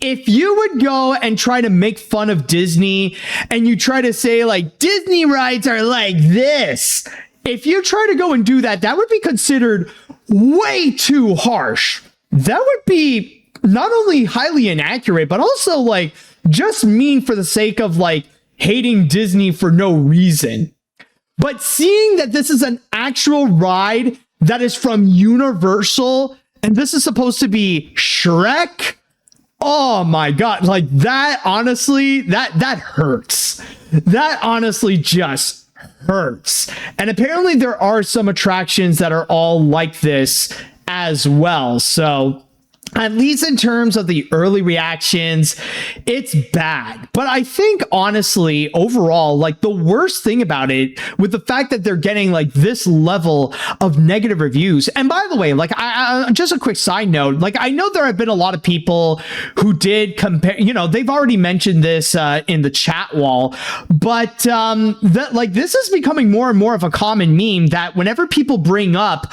if you would go and try to make fun of Disney and you try to say like Disney rides are like this, if you try to go and do that, that would be considered way too harsh. That would be not only highly inaccurate, but also like just mean for the sake of like hating Disney for no reason. But seeing that this is an actual ride that is from Universal, and this is supposed to be Shrek, oh my God, like that, honestly, that hurts. That honestly just hurts. And apparently there are some attractions that are all like this as well. So at least in terms of the early reactions, it's bad. But I think honestly, overall, like the worst thing about it, with the fact that they're getting like this level of negative reviews. And by the way, like I just a quick side note, like I know there have been a lot of people who did compare, you know, they've already mentioned this in the chat wall, but that like this is becoming more and more of a common meme that whenever people bring up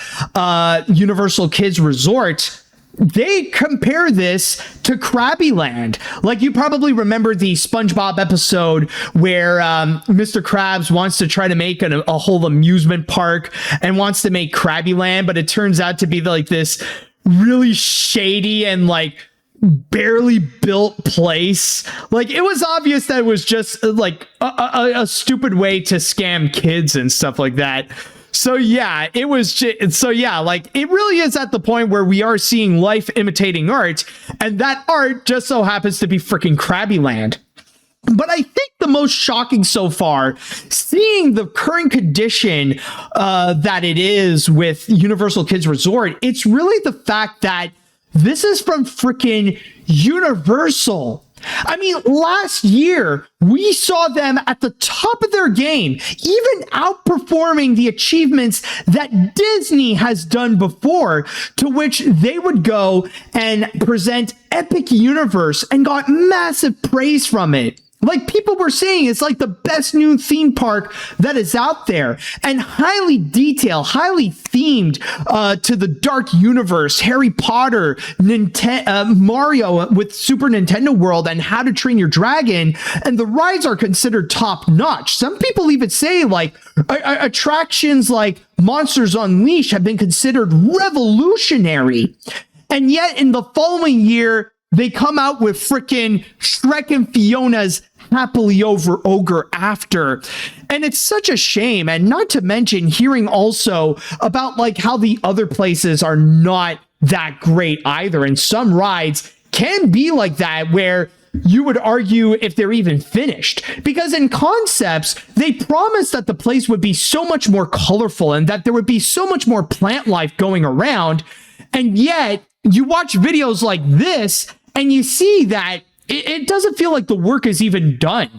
Universal Kids Resort, they compare this to Krabby Land. Like you probably remember the SpongeBob episode where Mr. Krabs wants to try to make a whole amusement park and wants to make Krabby Land, but it turns out to be like this really shady and like barely built place. Like it was obvious that it was just like a stupid way to scam kids and stuff like that. So yeah, it was like it really is at the point where we are seeing life imitating art, and that art just so happens to be freaking Krabby Land. But I think the most shocking so far, seeing the current condition that it is with Universal Kids Resort, it's really the fact that this is from freaking Universal. I mean, last year, we saw them at the top of their game, even outperforming the achievements that Disney has done before, to which they would go and present Epic Universe and got massive praise from it. Like people were saying, it's like the best new theme park that is out there, and highly detailed, highly themed to the dark universe, Harry Potter, Mario with Super Nintendo World, and How to Train Your Dragon. And the rides are considered top notch. Some people even say like attractions like Monsters Unleashed have been considered revolutionary. And yet in the following year, they come out with frickin' Shrek and Fiona's Happily Ogre After. And it's such a shame. And not to mention hearing also about like how the other places are not that great either. And some rides can be like that, where you would argue if they're even finished, because in concepts, they promised that the place would be so much more colorful and that there would be so much more plant life going around. And yet you watch videos like this and you see that it doesn't feel like the work is even done.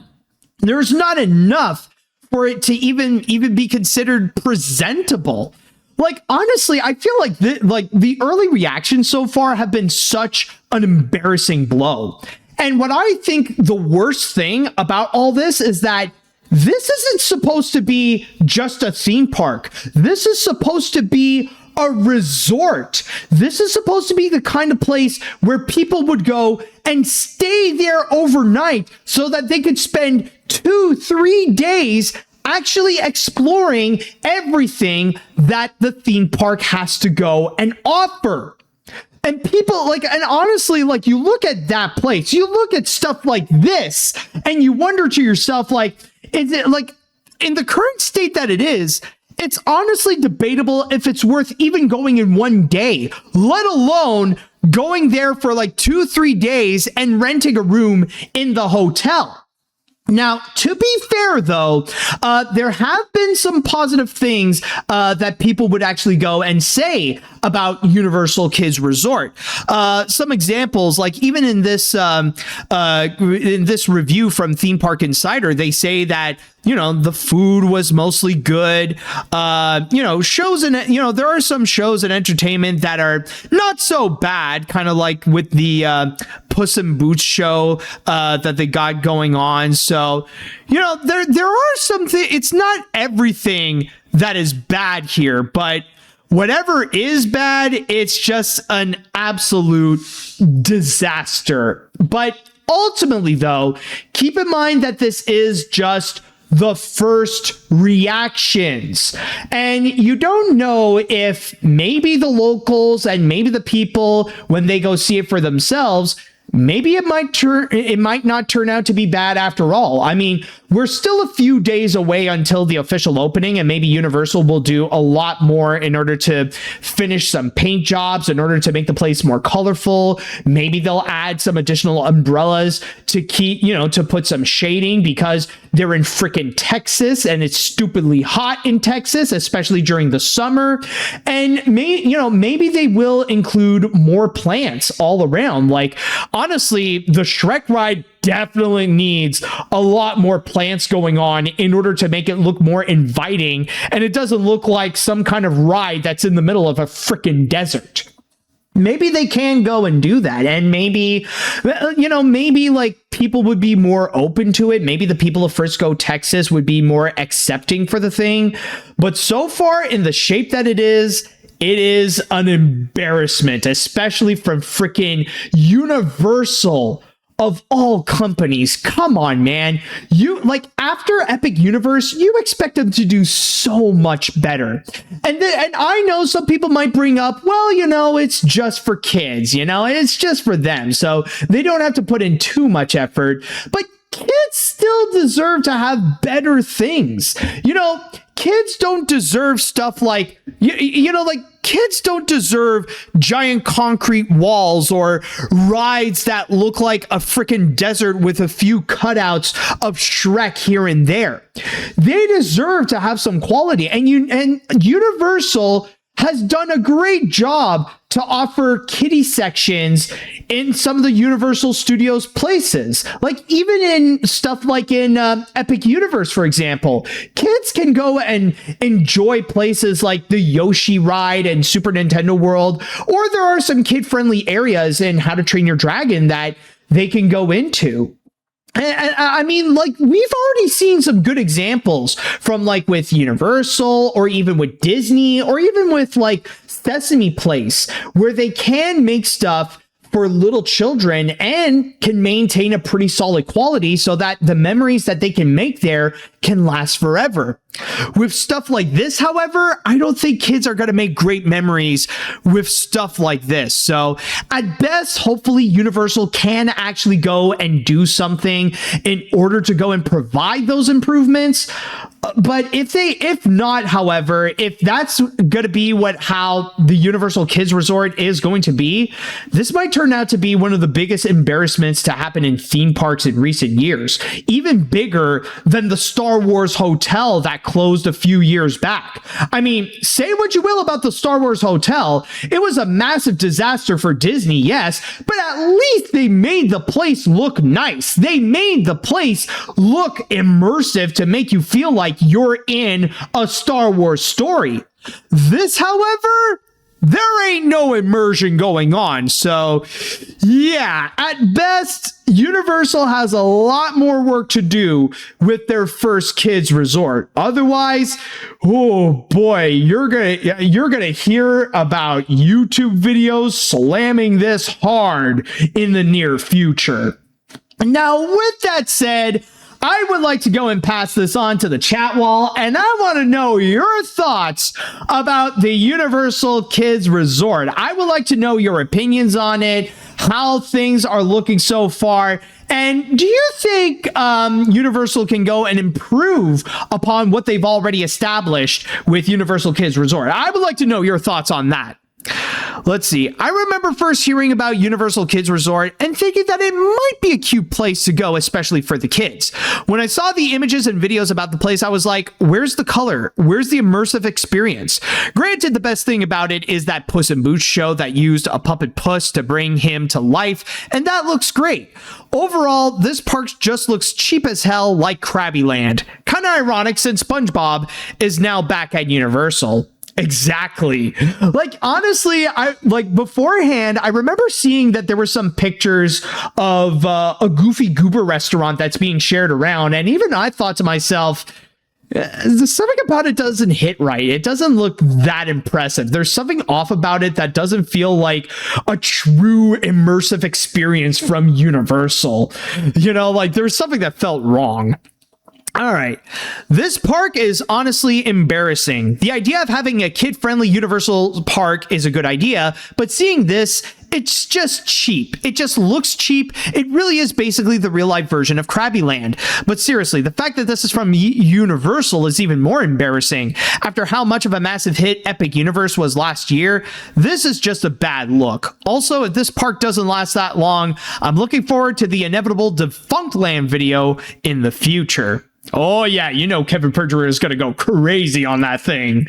There's not enough for it to even be considered presentable. Like, honestly, I feel like the early reactions so far have been such an embarrassing blow. And what I think the worst thing about all this is that this isn't supposed to be just a theme park. This is supposed to be a resort. This is supposed to be the kind of place where people would go and stay there overnight so that they could spend 2-3 days actually exploring everything that the theme park has to go and offer. And people like, and honestly, like, you look at that place, you look at stuff like this, and you wonder to yourself, like, is it like, in the current state that it is, it's honestly debatable if it's worth even going in one day, let alone going there for like 2-3 days and renting a room in the hotel. Now, to be fair, though, there have been some positive things that people would actually go and say about Universal Kids Resort. Some examples, like even in this review from Theme Park Insider, they say that, you know, the food was mostly good. You know, shows and, you know, there are some shows and entertainment that are not so bad, kind of like with the Puss in Boots show that they got going on. So, you know, there are some things. It's not everything that is bad here, but whatever is bad, it's just an absolute disaster. But ultimately, though, keep in mind that this is just the first reactions. And you don't know if maybe the locals and maybe the people, when they go see it for themselves, maybe it might not turn out to be bad after all. I mean, we're still a few days away until the official opening, and maybe Universal will do a lot more in order to finish some paint jobs, in order to make the place more colorful. Maybe they'll add some additional umbrellas to keep, you know, to put some shading, because they're in frickin' Texas and it's stupidly hot in Texas, especially during the summer. And maybe they will include more plants all around. Like, honestly, the Shrek ride definitely needs a lot more plants going on in order to make it look more inviting, and it doesn't look like some kind of ride that's in the middle of a freaking desert. Maybe they can go and do that, and maybe, you know, maybe like people would be more open to it. Maybe the people of Frisco, Texas would be more accepting for the thing. But so far, in the shape that it is an embarrassment, especially from freaking Universal. Of all companies, come on, man. You, like, after Epic Universe, you expect them to do so much better. And I know some people might bring up, well, you know, it's just for kids, you know, it's just for them, so they don't have to put in too much effort. But kids still deserve to have better things. You know, kids don't deserve stuff like, you know, like, kids don't deserve giant concrete walls or rides that look like a freaking desert with a few cutouts of Shrek here and there. They deserve to have some quality. And Universal has done a great job to offer kiddie sections in some of the Universal Studios places. Like, even in stuff like in Epic Universe, for example, kids can go and enjoy places like the Yoshi ride and Super Nintendo World, or there are some kid-friendly areas in How to Train Your Dragon that they can go into. And I mean, like, we've already seen some good examples from, like, with Universal, or even with Disney, or even with, like, Sesame Place, where they can make stuff for little children and can maintain a pretty solid quality so that the memories that they can make there can last forever. With stuff like this, however, I don't think kids are going to make great memories with stuff like this. So at best, hopefully Universal can actually go and do something in order to go and provide those improvements. But if not, however, if that's going to be how the Universal Kids Resort is going to be, this might turn out to be one of the biggest embarrassments to happen in theme parks in recent years, even bigger than the Star Wars Hotel that closed a few years back. I mean, say what you will about the Star Wars Hotel, it was a massive disaster for Disney, yes, but at least they made the place look nice. They made the place look immersive to make you feel like you're in a Star Wars story. This, however, there ain't no immersion going on. So yeah, at best, Universal has a lot more work to do with their first kids resort. Otherwise, oh boy, you're gonna hear about YouTube videos slamming this hard in the near future. Now, with that said, I would like to go and pass this on to the chat wall, and I want to know your thoughts about the Universal Kids Resort. I would like to know your opinions on it, how things are looking so far, and do you think Universal can go and improve upon what they've already established with Universal Kids Resort? I would like to know your thoughts on that. Let's see. I remember first hearing about Universal Kids Resort and thinking that it might be a cute place to go, especially for the kids. When I saw the images and videos about the place, I was like, where's the color? Where's the immersive experience? Granted, the best thing about it is that Puss in Boots show that used a puppet puss to bring him to life, and that looks great. Overall, this park just looks cheap as hell, like Krabby Land. Kind of ironic since SpongeBob is now back at Universal. Exactly. Like, honestly, beforehand, I remember seeing that there were some pictures of a Goofy Goober restaurant that's being shared around. And even I thought to myself, something about it doesn't hit right. It doesn't look that impressive. There's something off about it that doesn't feel like a true immersive experience from Universal. You know, like there's something that felt wrong. All right. This park is honestly embarrassing. The idea of having a kid-friendly Universal park is a good idea, but seeing this, it's just cheap. It just looks cheap. It really is basically the real-life version of Krabby Land. But seriously, the fact that this is from Universal is even more embarrassing. After how much of a massive hit Epic Universe was last year, this is just a bad look. Also, if this park doesn't last that long, I'm looking forward to the inevitable Defunct Land video in the future. Oh yeah, you know Kevin Perjurer is going to go crazy on that thing.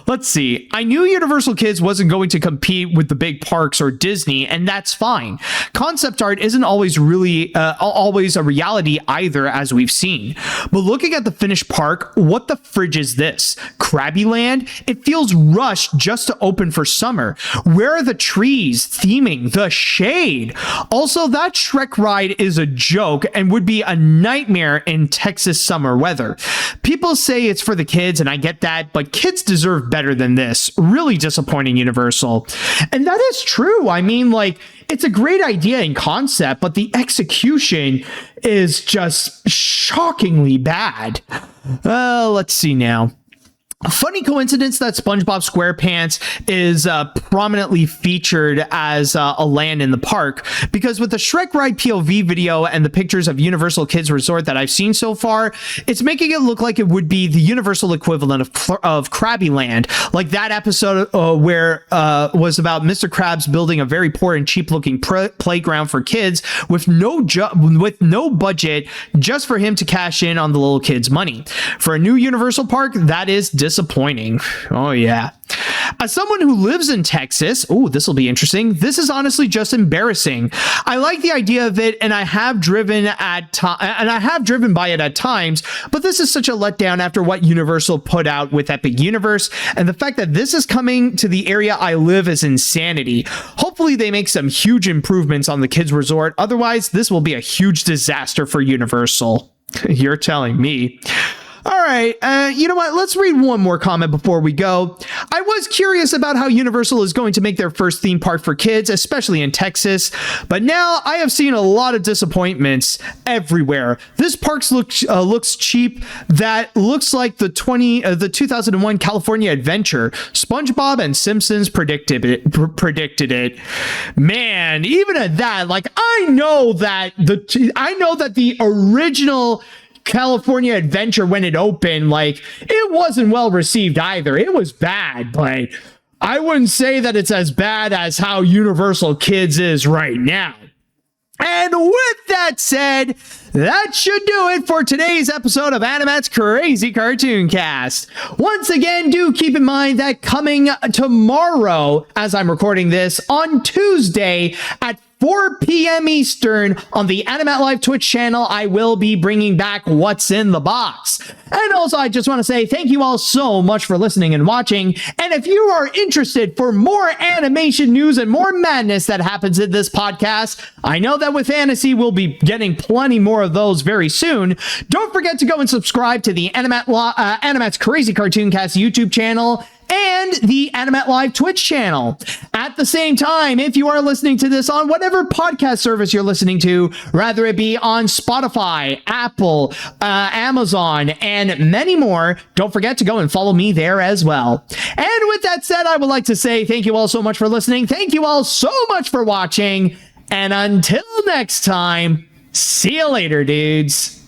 Let's see. I knew Universal Kids wasn't going to compete with the big parks or Disney, and that's fine. Concept art isn't always really always a reality either, as we've seen. But looking at the finished park, what the fridge is this? Krabby Land? It feels rushed just to open for summer. Where are the trees, theming, the shade? Also, that Shrek ride is a joke and would be a nightmare in Texas summer weather. People say it's for the kids, and I get that, but kids deserve better than this. Really disappointing, Universal. And that is true. I mean, like, it's a great idea in concept, but the execution is just shockingly bad. Let's see now. A funny coincidence that SpongeBob SquarePants is prominently featured as a land in the park, because with the Shrek Ride POV video and the pictures of Universal Kids Resort that I've seen so far, it's making it look like it would be the Universal equivalent of Krabby Land, like that episode where was about Mr. Krabs building a very poor and cheap looking playground for kids with no budget, just for him to cash in on the little kids' money. For a new Universal park, that is disappointing. Oh yeah. As someone who lives in Texas, oh, this will be interesting. This is honestly just embarrassing. I like the idea of it, and I have driven by it at times, but this is such a letdown after what Universal put out with Epic Universe, and the fact that this is coming to the area I live is insanity. Hopefully they make some huge improvements on the kids resort. Otherwise, this will be a huge disaster for Universal. You're telling me. All right, you know what? Let's read one more comment before we go. I was curious about how Universal is going to make their first theme park for kids, especially in Texas, but now I have seen a lot of disappointments everywhere. This park looks cheap. That looks like the 2001 California Adventure. SpongeBob and Simpsons predicted it. Man, even at that, like I know that the original California Adventure, when it opened, like, it wasn't well received either. It was bad, but I wouldn't say that it's as bad as how Universal Kids is right now. And with that said, that should do it for today's episode of AniMat's Crazy Cartoon Cast. Once again, do keep in mind that coming tomorrow, as I'm recording this, on Tuesday at 4 p.m. Eastern on the AniMat Live Twitch channel, I will be bringing back What's in the Box. And also, I just want to say thank you all so much for listening and watching. And if you are interested for more animation news and more madness that happens in this podcast, I know that with fantasy, we'll be getting plenty more of those very soon. Don't forget to go and subscribe to the AniMat's Crazy Cartoon Cast YouTube channel and the AniMat Live Twitch channel. At the same time, if you are listening to this on whatever podcast service you're listening to, rather it be on Spotify, Apple, Amazon, and many more, don't forget to go and follow me there as well. And with that said, I would like to say thank you all so much for listening. Thank you all so much for watching. And until next time, see you later, dudes.